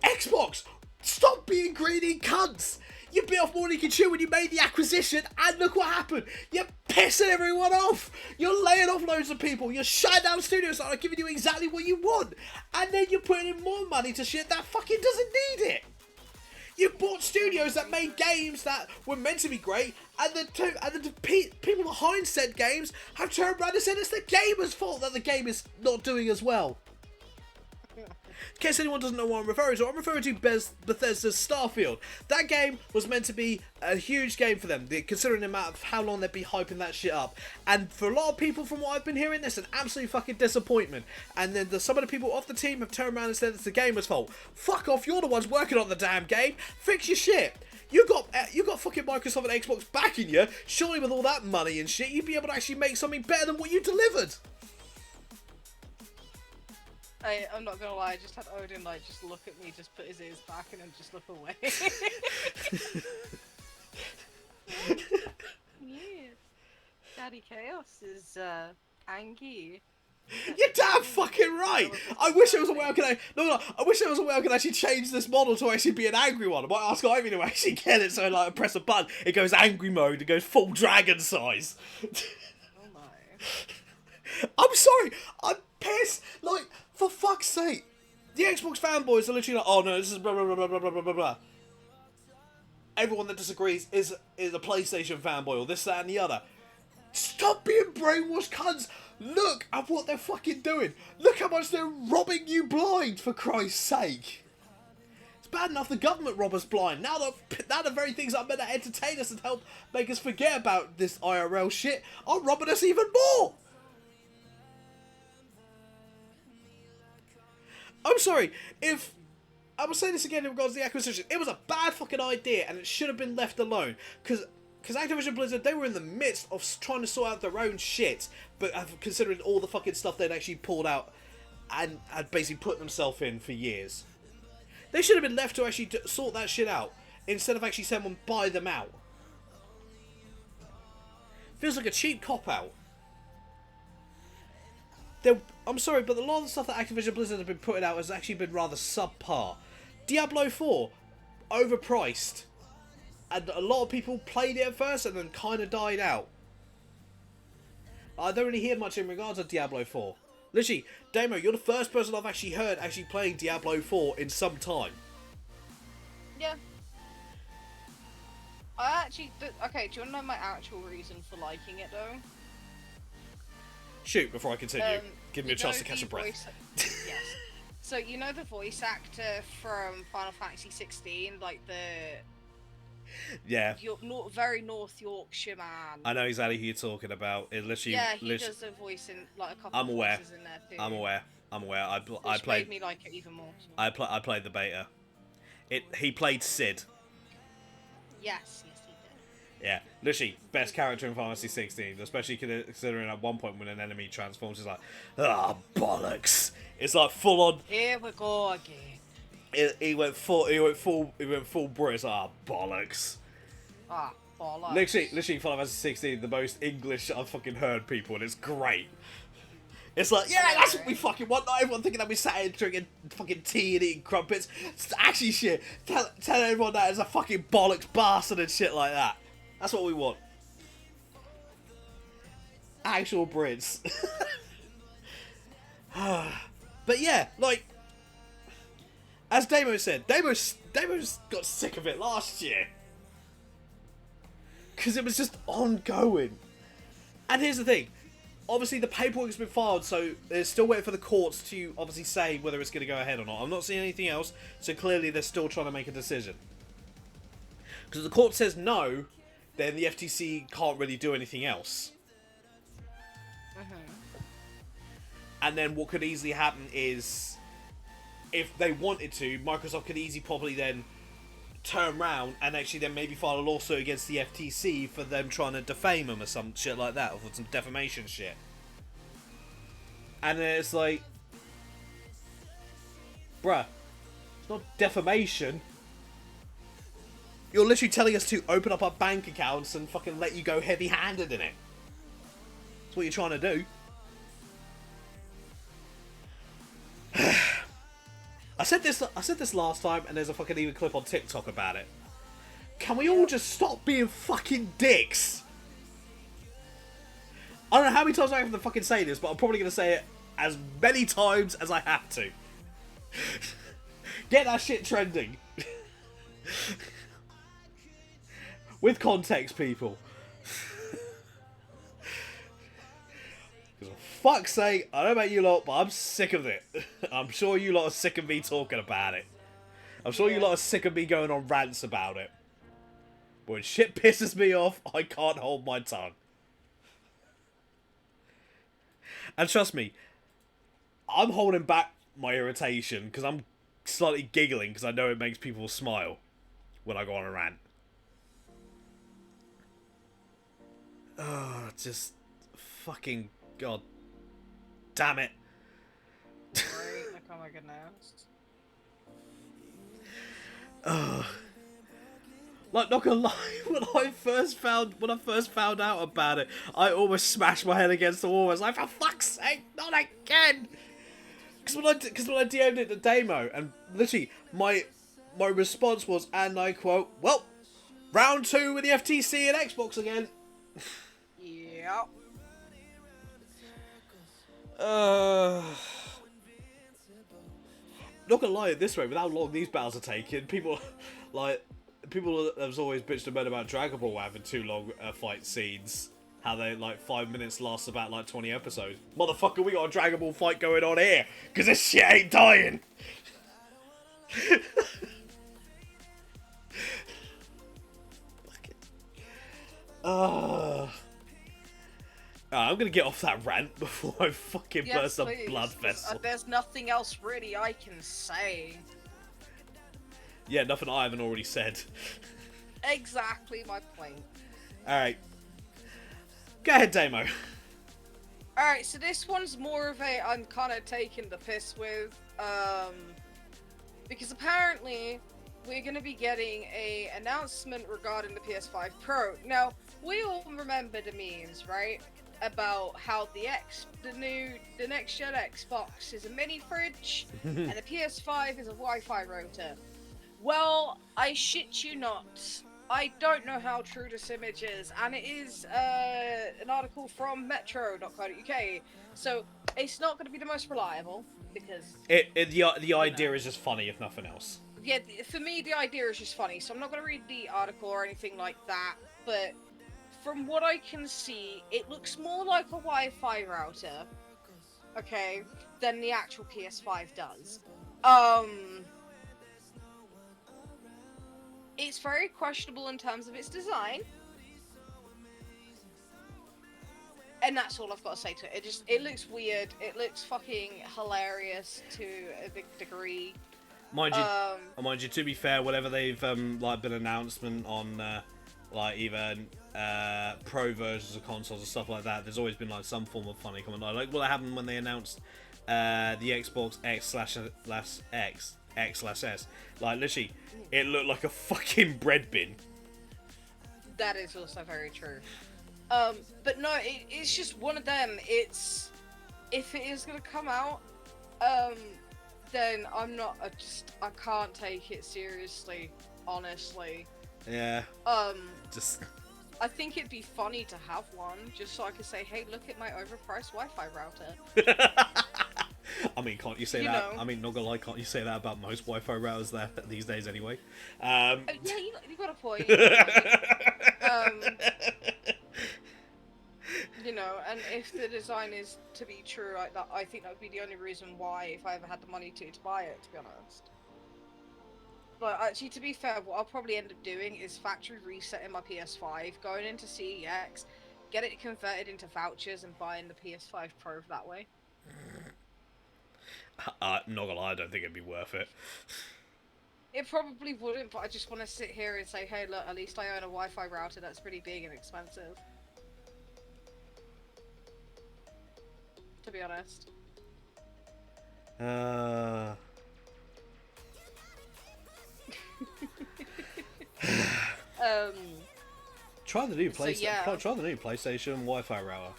Xbox, stop being greedy cunts. You bit off more than you can chew when you made the acquisition, and look what happened. You're pissing everyone off. You're laying off loads of people. You're shutting down studios that are giving you exactly what you want. And then you're putting in more money to shit that fucking doesn't need it. You bought studios that made games that were meant to be great, and the people behind said games have turned around and said it's the gamer's fault that the game is not doing as well. In case anyone doesn't know what I'm referring to Bethesda's Starfield. That game was meant to be a huge game for them, considering the amount of how long they'd be hyping that shit up. And for a lot of people, from what I've been hearing, it's an absolute fucking disappointment. And then some of the people off the team have turned around and said it's the gamer's fault. Fuck off, you're the ones working on the damn game. Fix your shit. You got fucking Microsoft and Xbox backing you. Surely with all that money and shit, you'd be able to actually make something better than what you delivered. I'm not gonna lie, I just had Odin like just look at me, just put his ears back and then just look away. Yeah. Daddy Chaos is angry. You're damn fucking right. I wish there was a way I could. I wish there was a way I could actually change this model to actually be an angry one. I might ask Ivy to actually get it. So like, I press a button, it goes angry mode. It goes full dragon size. Oh my. I'm sorry. I'm pissed. Like, for fuck's sake, the Xbox fanboys are literally like, oh no, this is blah blah blah blah blah blah blah blah. Everyone that disagrees is a PlayStation fanboy or this, that, and the other. Stop being brainwashed cunts. Look at what they're fucking doing. Look how much they're robbing you blind, for Christ's sake. It's bad enough the government rob us blind. Now the very things that are meant to entertain us and help make us forget about this IRL shit are robbing us even more. I'm sorry, if... I will say this again in regards to the acquisition. It was a bad fucking idea and it should have been left alone. Because Activision Blizzard, they were in the midst of trying to sort out their own shit. But considering all the fucking stuff they'd actually pulled out and had basically put themselves in for years. They should have been left to actually sort that shit out. Instead of actually someone buy them out. Feels like a cheap cop-out. I'm sorry, but a lot of the stuff that Activision Blizzard have been putting out has actually been rather subpar. Diablo 4, overpriced. And a lot of people played it at first and then kind of died out. I don't really hear much in regards to Diablo 4. Literally, Damo, you're the first person I've actually heard actually playing Diablo 4 in some time. Yeah. I actually... Okay, do you want to know my actual reason for liking it, though? Shoot, before I continue. Give me a chance to catch a breath. Yes. So, you know the voice actor from Final Fantasy 16? Like the... Yeah. Very North Yorkshire man. I know exactly who you're talking about. It literally... Yeah, he does a voice in... Like, a couple I'm of aware. voices in there, too. I'm aware. I Which played... made me like it even more. So. I played the beta. He played Sid. Yes, he did. Yeah, literally, best character in Final Fantasy 16, especially considering at one point when an enemy transforms, it's like, ah, bollocks. It's like full on. Here we go again. He went full British. Ah, bollocks. Ah, bollocks. Literally, Final Fantasy 16, the most English I've fucking heard people, and it's great. It's like, yeah, that's what we fucking want. Not everyone thinking that we sat here drinking fucking tea and eating crumpets. It's actually shit. Tell everyone that it's a fucking bollocks bastard and shit like that. That's what we want. Actual Brits. But yeah, like, as Damo said, Damo's got sick of it last year. Because it was just ongoing. And here's the thing. Obviously, the paperwork has been filed, so they're still waiting for the courts to obviously say whether it's going to go ahead or not. I'm not seeing anything else, so clearly they're still trying to make a decision. Because if the court says no, then the FTC can't really do anything else. And then what could easily happen is, if they wanted to, Microsoft could easily probably then turn around and actually then maybe file a lawsuit against the FTC for them trying to defame them or some shit like that, or for some defamation shit. And then it's like, bruh, it's not defamation. You're literally telling us to open up our bank accounts and fucking let you go heavy-handed in it. That's what you're trying to do. I said this last time, and there's a fucking even clip on TikTok about it. Can we all just stop being fucking dicks? I don't know how many times I have to fucking say this, but I'm probably going to say it as many times as I have to. Get that shit trending. With context, people. For fuck's sake, I don't know about you lot, but I'm sick of it. I'm sure you lot are sick of me talking about it. I'm sure you lot are sick of me going on rants about it. But when shit pisses me off, I can't hold my tongue. And trust me, I'm holding back my irritation because I'm slightly giggling because I know it makes people smile when I go on a rant. Just fucking god damn it. Right, like, oh my goodness. Like, not gonna lie, when I first found out about it, I almost smashed my head against the wall. I was like, for fuck's sake, not again! Because when I DM'd it to Damo, and literally my response was, and I quote, well, round 2 with the FTC and Xbox again. Yep. Not gonna lie, this way, with how long these battles are taking, people have always bitched about Dragon Ball having too long fight scenes. How they, like, 5 minutes lasts about, like, 20 episodes. Motherfucker, we got a Dragon Ball fight going on here, because this shit ain't dying! Fuck it. I'm gonna get off that rant before I fucking burst a blood vessel. There's nothing else really I can say. Yeah, nothing I haven't already said. Exactly my point. Alright. Go ahead, Damo. Alright, so this one's more of a I'm kind of taking the piss with, because apparently we're going to be getting a announcement regarding the PS5 Pro. Now, we all remember the memes, right? About how the next gen Xbox is a mini fridge and the PS5 is a Wi-Fi router. Well, I shit you not. I don't know how true this image is, and it is an article from metro.co.uk, so it's not going to be the most reliable, because... The idea is just funny, if nothing else. Yeah, for me, the idea is just funny, so I'm not going to read the article or anything like that, but from what I can see, it looks more like a Wi-Fi router, okay, than the actual PS5 does. It's very questionable in terms of its design. And that's all I've got to say to it. It looks weird. It looks fucking hilarious to a big degree. Mind you, to be fair, whatever they've like been announcement on like either pro versions of consoles and stuff like that, there's always been like some form of funny comment. Like what happened when they announced the Xbox X/S. Like literally, it looked like a fucking bread bin. That is also very true. But no, it's just one of them. If it is gonna come out, then I can't take it seriously, honestly. Yeah. I think it'd be funny to have one, just so I could say, hey, look at my overpriced Wi-Fi router. I mean, can't you say that? I mean, not gonna lie, can't you say that about most Wi-Fi routers there these days anyway? Yeah, you got a point. You know, and if the design is to be true, I think that would be the only reason why, if I ever had the money to buy it, to be honest. But actually, to be fair, what I'll probably end up doing is factory resetting my PS5, going into CEX, get it converted into vouchers, and buying the PS5 Pro that way. Not gonna lie, I don't think it'd be worth it. It probably wouldn't, but I just want to sit here and say, hey, look, at least I own a Wi-Fi router that's pretty big and expensive. To be honest. Try the new PlayStation. So, yeah. Try the new PlayStation Wi-Fi router.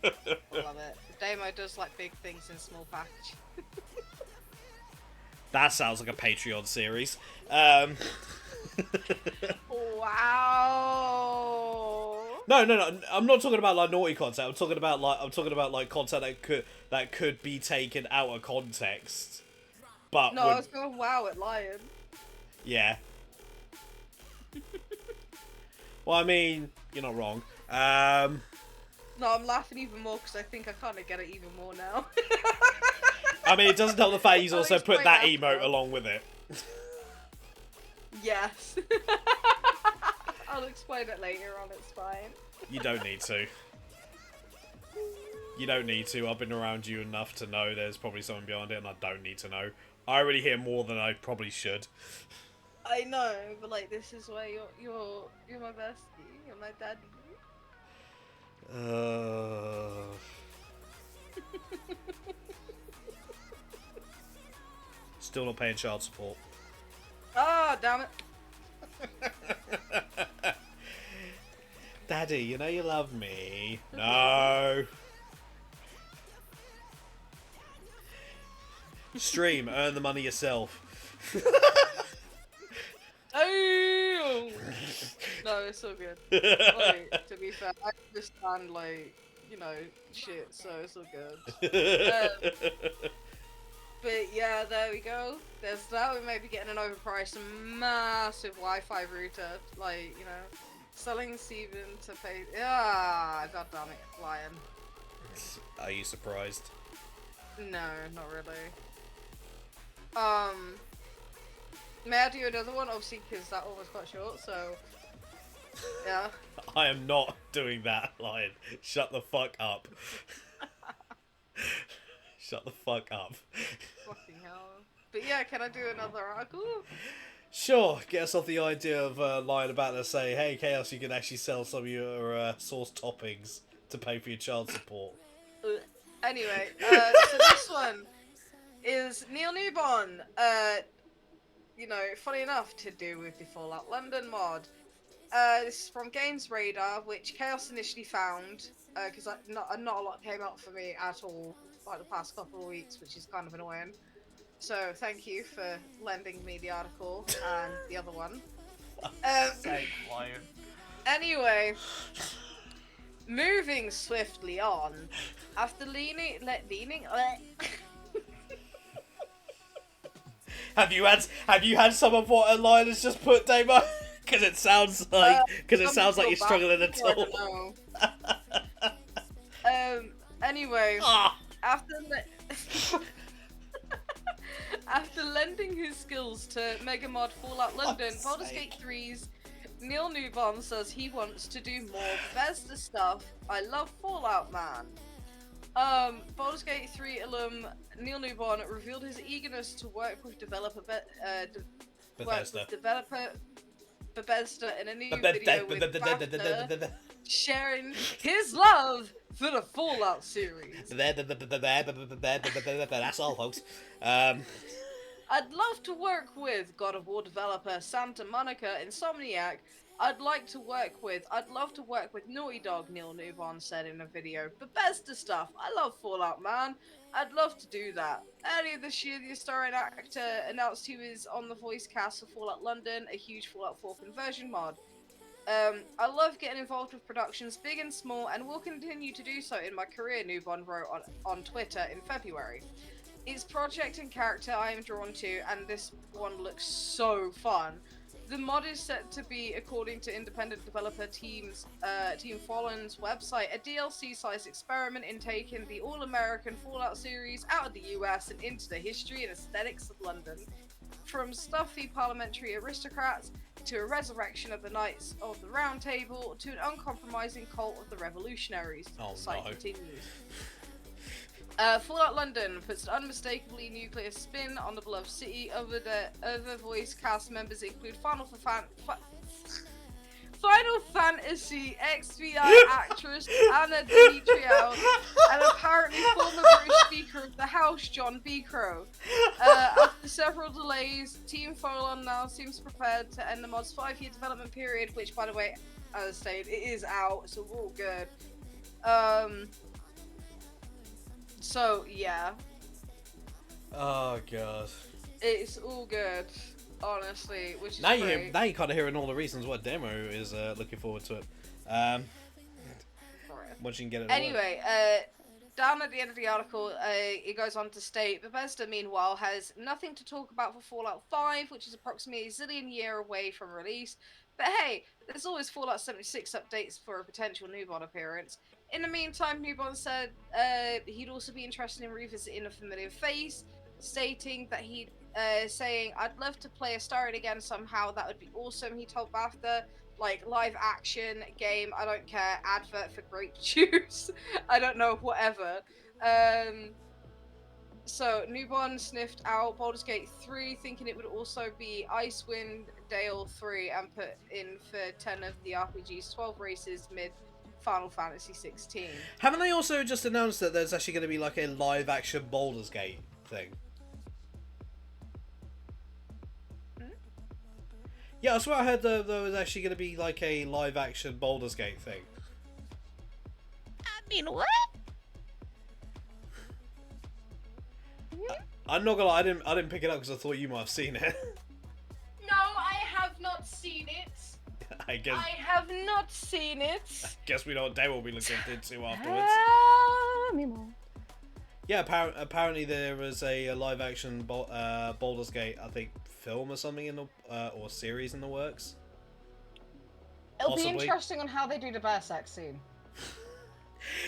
I love it. Damo does like big things in small package. That sounds like a Patreon series. Wow. No. I'm not talking about like naughty content. I'm talking about like content that could be taken out of context. But no, I was going wow at Lion. Yeah. Well, I mean, you're not wrong. No, I'm laughing even more because I think I kind of get it even more now. I mean, it doesn't help the fact he's I'll also put explain that after. emote along with it. Yes. I'll explain it later on, it's fine. You don't need to. You don't need to. I've been around you enough to know there's probably someone behind it, and I don't need to know. I already hear more than I probably should. I know, but like this is why you're my bestie. You're my daddy. Still not paying child support. Oh, damn it. Daddy, you know you love me. No. Stream, earn the money yourself. Oh! No, it's all good. Like, to be fair, I understand, like, you know, shit, so it's all good. But yeah, there we go. There's that. We may be getting an overpriced, massive Wi-Fi router. Like, you know, selling Steven to pay. Ah, god damn it, Lion. Are you surprised? No, not really. May I do another one? Obviously, because that one was quite short, so. Yeah. I am not doing that, Lion. Shut the fuck up. Shut the fuck up. Fucking hell. But yeah, can I do another article? Sure, get us off the idea of lying about to say, hey, Chaos, you can actually sell some of your sauce toppings to pay for your child support. Anyway, so this one is Neil Newborn. You know, funny enough, to do with the Fallout London mod. This is from Games Radar, which Chaos initially found, because not a lot came up for me at all, like the past couple of weeks, which is kind of annoying. So thank you for lending me the article and the other one. Anyway, moving swiftly on, after leaning. Have you had some of what Lion has just put, Damo? Because it sounds like you're struggling at all. Anyway, Ah. After lending his skills to Mega Mod Fallout London, Baldur's Gate 3's Neil Newborn says he wants to do more Bethesda stuff. I love Fallout, man. Baldur's Gate 3 alum Neil Newborn revealed his eagerness to work with Bethesda in a new video with Bethesda, sharing his love for the Fallout series. That's all, folks. I'd love to work with God of War developer Santa Monica Insomniac. I'd love to work with Naughty Dog, Neil Newborn said in a video. Bethesda stuff. I love Fallout, man. I'd love to do that. Earlier this year, the starring actor announced he was on the voice cast for Fallout London, a huge Fallout 4 conversion mod. I love getting involved with productions big and small, and will continue to do so in my career, Newborn wrote on Twitter in February. It's project and character I am drawn to, and this one looks so fun. The mod is set to be, according to independent developer Team Fallen's website, a DLC-sized experiment in taking the all-American Fallout series out of the US and into the history and aesthetics of London. From stuffy parliamentary aristocrats to a resurrection of the Knights of the Round Table to an uncompromising cult of the revolutionaries. Oh, the site no. continues. Fallout London puts an unmistakably nuclear spin on the beloved city. Other voice cast members include Final Fantasy XVI actress Anna Dimitriou and apparently former British Speaker of the House John Beecrow. After several delays, Team Fallen now seems prepared to end the mod's 5-year development period, which, by the way, as I stated, it is out, so we're all good. So, yeah. Oh, God. It's all good, honestly, which is Now great. you're kind of hearing all the reasons why Demo is looking forward to it. Once you can get it. Anyway, down at the end of the article, it goes on to state, Bethesda, meanwhile, has nothing to talk about for Fallout 5, which is approximately a zillion year away from release. But hey, there's always Fallout 76 updates for a potential Newborn appearance. In the meantime, Newborn said he'd also be interested in revisiting a familiar face, stating that saying, I'd love to play a Starry again somehow, that would be awesome, he told BAFTA. Like, live action game, I don't care, advert for grape juice, I don't know, whatever. So, Newborn sniffed out Baldur's Gate 3, thinking it would also be Icewind Dale 3, and put in for 10 of the RPG's 12 races mid Final Fantasy 16. Haven't they also just announced that there's actually going to be like a live action Baldur's Gate thing? Yeah, I swear I heard there was actually going to be like a live action Baldur's Gate thing. I mean, what? I'm not gonna lie, I didn't pick it up because I thought you might have seen it. No, I have not seen it. I have not seen it. guess we know what Dave will be looking into afterwards. Tell me more. Yeah, apparently there was a live action Baldur's Gate, I think, film or something in the or series in the works. It'll Possibly. be interesting on how they do the bear sex scene.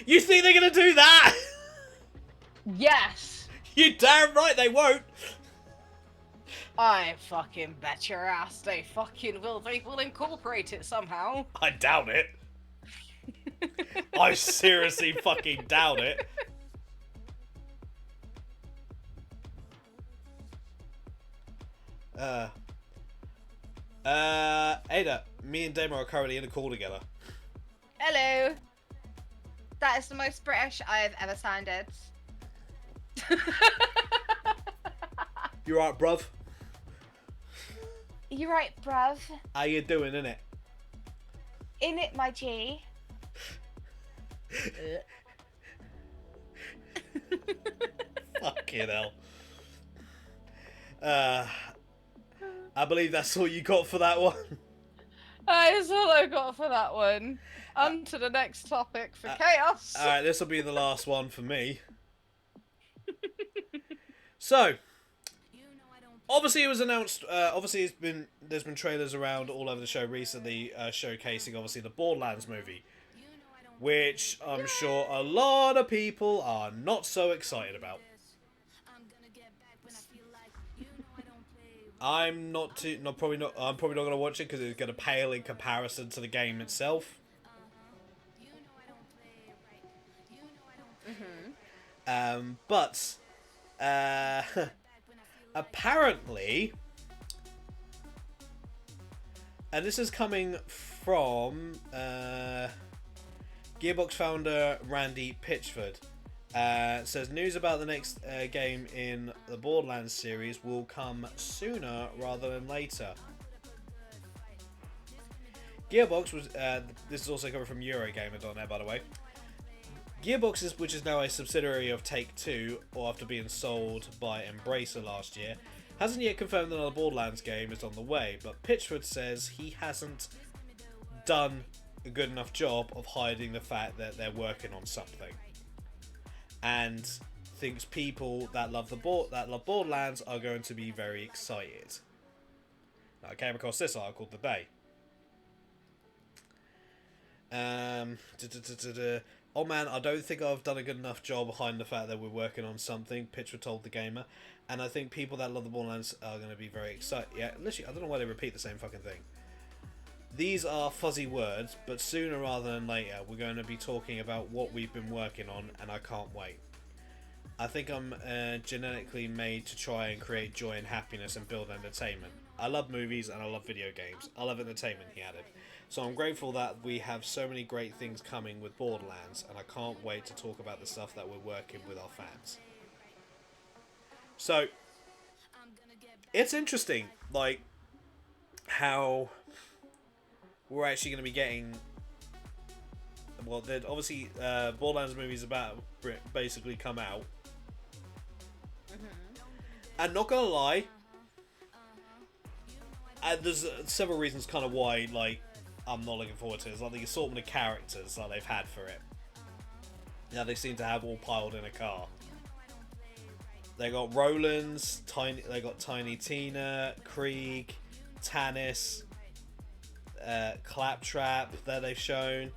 You think they're gonna do that? Yes. You damn right they won't. I fucking bet your ass they fucking will. They will incorporate it somehow. I doubt it. I seriously fucking doubt it. Ada, me and Damo are currently in a call together. Hello. That is the most British I have ever sounded. You right, bruv? You right, bruv? How you doing, innit? In it, my G. Fucking hell. I believe that's all you got for that one. That is all I got for that one. On to the next topic for chaos. Alright, this will be the last one for me. So, obviously it was announced, obviously there's been trailers around all over the show recently showcasing obviously the Borderlands movie, which I'm sure a lot of people are not so excited about. I'm probably not going to watch it because it's going to pale in comparison to the game itself. But apparently, and this is coming from Gearbox founder Randy Pitchford, says news about the next game in the Borderlands series will come sooner rather than later. Gearbox was this is also coming from Eurogamer.net, by the way. Gearbox, which is now a subsidiary of Take-Two, or after being sold by Embracer last year, hasn't yet confirmed another Borderlands game is on the way, but Pitchford says he hasn't done a good enough job of hiding the fact that they're working on something, and thinks people that love Borderlands are going to be very excited. Now, I came across this article today. Oh man, I don't think I've done a good enough job behind the fact that we're working on something, Pitchford told The Gamer, and I think people that love the Borderlands are going to be very excited. Yeah, literally, I don't know why they repeat the same fucking thing. These are fuzzy words, but sooner rather than later, we're going to be talking about what we've been working on, and I can't wait. I think I'm genetically made to try and create joy and happiness and build entertainment. I love movies and I love video games. I love entertainment, he added. So I'm grateful that we have so many great things coming with Borderlands, and I can't wait to talk about the stuff that we're working with our fans. So, it's interesting, like, how we're actually going to be getting... Well, obviously, Borderlands movies about basically come out. And not gonna lie, there's several reasons kind of why, like, I'm not looking forward to it. It's like the assortment of characters that they've had for it. Now they seem to have all piled in a car. They got Roland's, they got Tiny Tina, Krieg, Tannis, Claptrap that they've shown.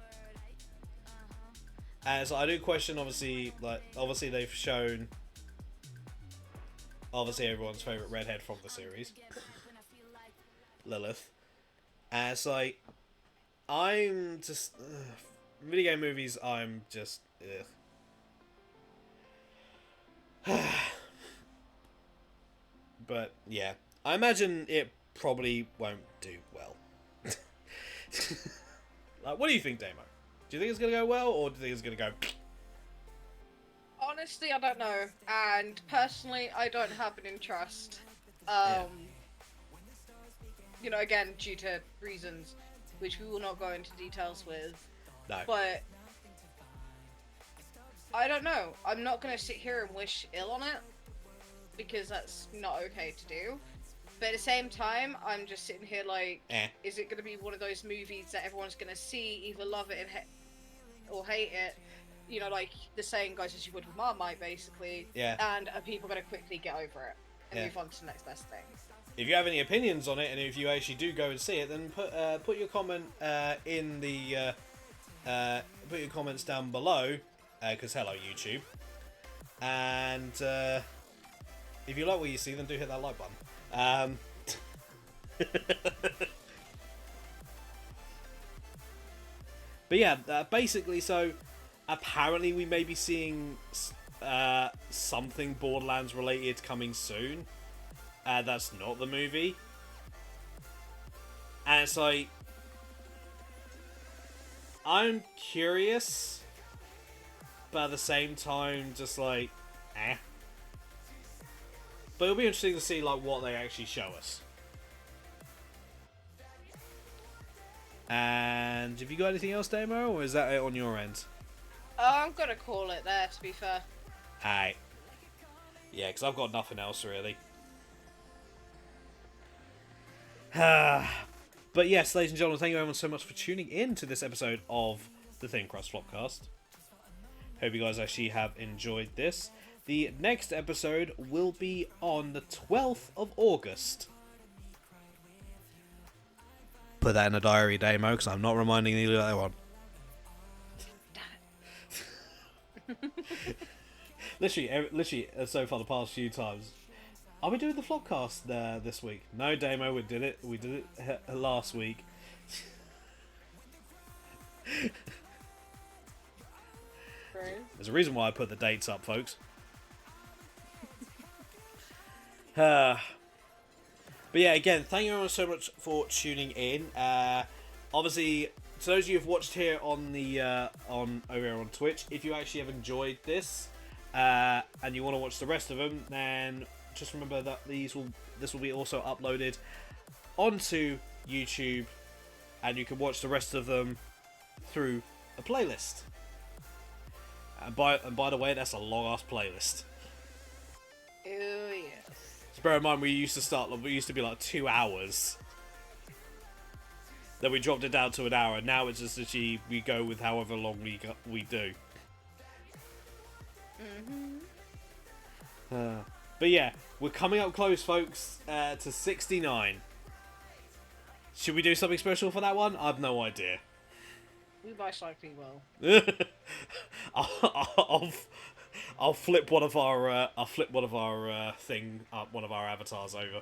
And so I do question, obviously they've shown, obviously everyone's favourite redhead from the series, Lilith. And it's like, I'm just... video game movies, I'm just... But yeah, I imagine it probably won't do well. Like, what do you think, Damo? Do you think it's gonna go well, or do you think it's gonna go? Honestly, I don't know. And personally, I don't have an interest. You know, again, due to reasons which we will not go into details with. No. But I don't know. I'm not gonna sit here and wish ill on it because that's not okay to do. But at the same time, I'm just sitting here like, is it gonna be one of those movies that everyone's gonna see, either love it and or hate it? You know, like the saying goes, as you would with Marmite, basically. Yeah. And are people gonna quickly get over it and move on to the next best thing? If you have any opinions on it, and if you actually do go and see it, then put your comment in the put your comments down below, because hello YouTube. And if you like what you see, then do hit that like button. But yeah, basically, so apparently we may be seeing something Borderlands related coming soon. That's not the movie. And it's like, I'm curious, but at the same time, just like, But it'll be interesting to see like what they actually show us. And have you got anything else, Damo, or is that it on your end? I'm gonna call it there, to be fair. Alright. Yeah, because I've got nothing else really. But yes, ladies and gentlemen, thank you everyone so much for tuning in to this episode of the Thin Crust Flopcast. Hope you guys actually have enjoyed this. The next episode will be on the 12th of August. Put that in a diary, Damo, because I'm not reminding you of that one. literally, so far the past few times. Are we doing the Flopcast this week? No, Damo, we did it. We did it last week. There's a reason why I put the dates up, folks. But yeah, again, thank you everyone so much for tuning in. Obviously, to those of you who've watched here on the over here on Twitch, if you actually have enjoyed this and you want to watch the rest of them, then just remember that this will be also uploaded onto YouTube, and you can watch the rest of them through a playlist. And by the way, that's a long ass playlist. Oh yes. So bear in mind, we used to be like 2 hours. Then we dropped it down to an hour. Now it's just actually we go with however long we do. But yeah, we're coming up close, folks, to 69. Should we do something special for that one? I've no idea. We most likely will. I'll flip one of our one of our avatars over.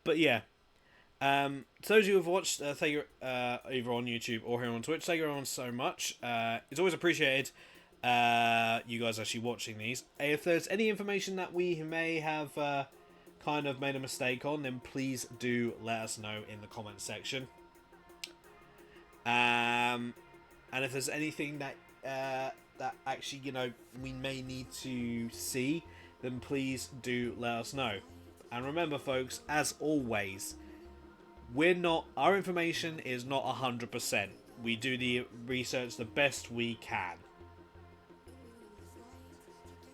But yeah. To those of you who have watched, thank you either on YouTube or here on Twitch. Thank you everyone so much. It's always appreciated. You guys actually watching these. If there's any information that we may have kind of made a mistake on, then please do let us know in the comment section. And if there's anything that that actually, you know, we may need to see, then please do let us know. And remember, folks, as always, our information is not 100%. We do the research the best we can.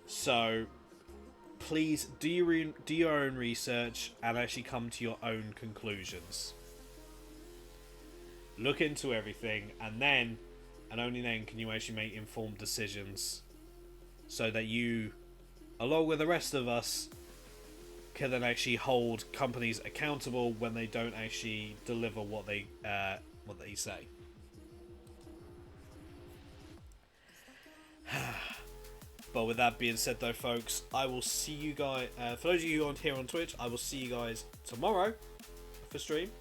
So please do your own research and actually come to your own conclusions. Look into everything, and then, and only then, can you actually make informed decisions, so that you, along with the rest of us, can then actually hold companies accountable when they don't actually deliver what they say. But with that being said, though, folks, I will see you guys. For those of you on here on Twitch, I will see you guys tomorrow for stream.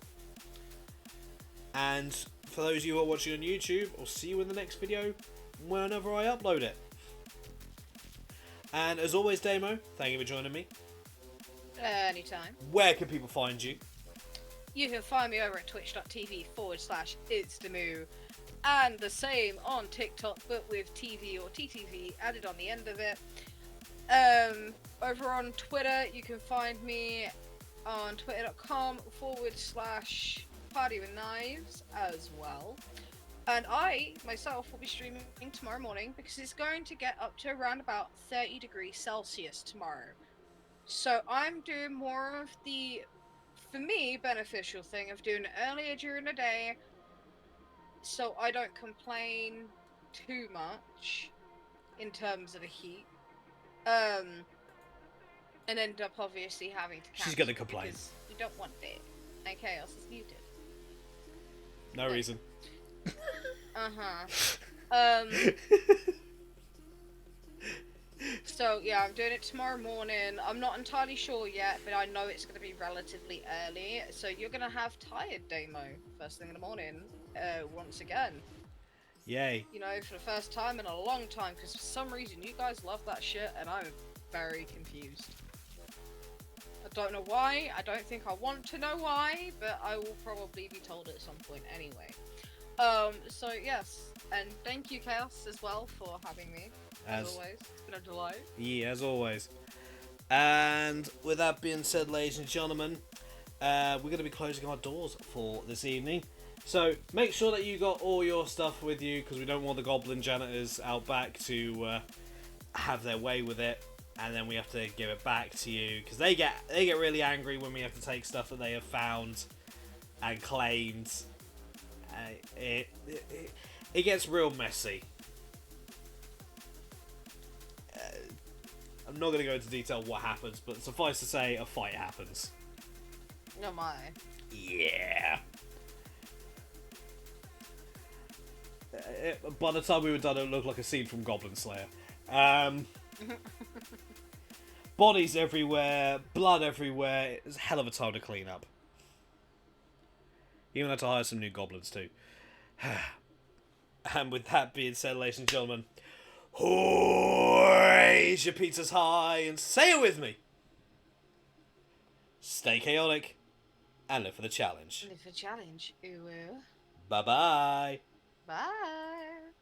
And for those of you who are watching on YouTube, I'll see you in the next video whenever I upload it. And as always, Damo, thank you for joining me. Anytime. Where can people find you? You can find me over at twitch.tv/itsdamoo, and the same on TikTok, but with TV or TTV added on the end of it. Over on Twitter, you can find me on twitter.com/partywithknives as well. And I, myself, will be streaming tomorrow morning because it's going to get up to around about 30 degrees Celsius tomorrow. So I'm doing more of the, for me, beneficial thing of doing it earlier during the day so I don't complain too much in terms of the heat. And end up obviously having to cancel. She's gonna complain. Because we don't want it. And Chaos is muted. No reason. So yeah, I'm doing it tomorrow morning. I'm not entirely sure yet, but I know it's going to be relatively early. So you're going to have tired Damo first thing in the morning, once again. Yay. You know, for the first time in a long time, because for some reason you guys love that shit, and I'm very confused. I don't know why. I don't think I want to know why, but I will probably be told at some point anyway. So yes, and thank you Chaos as well for having me. As always, it's been a delight. Yeah, as always. And with that being said, ladies and gentlemen, we're going to be closing our doors for this evening. So make sure that you got all your stuff with you, because we don't want the goblin janitors out back to have their way with it, and then we have to give it back to you, because they get really angry when we have to take stuff that they have found and claimed. It gets real messy. I'm not going to go into detail what happens, but suffice to say, a fight happens. Oh my. Yeah. By the time we were done, it looked like a scene from Goblin Slayer. Bodies everywhere, blood everywhere. It was a hell of a time to clean up. Even had to hire some new goblins too. And with that being said, ladies and gentlemen, raise your pizzas high and say it with me. Stay chaotic and live for the challenge. Live for the challenge. Ooh. Bye-bye. Bye.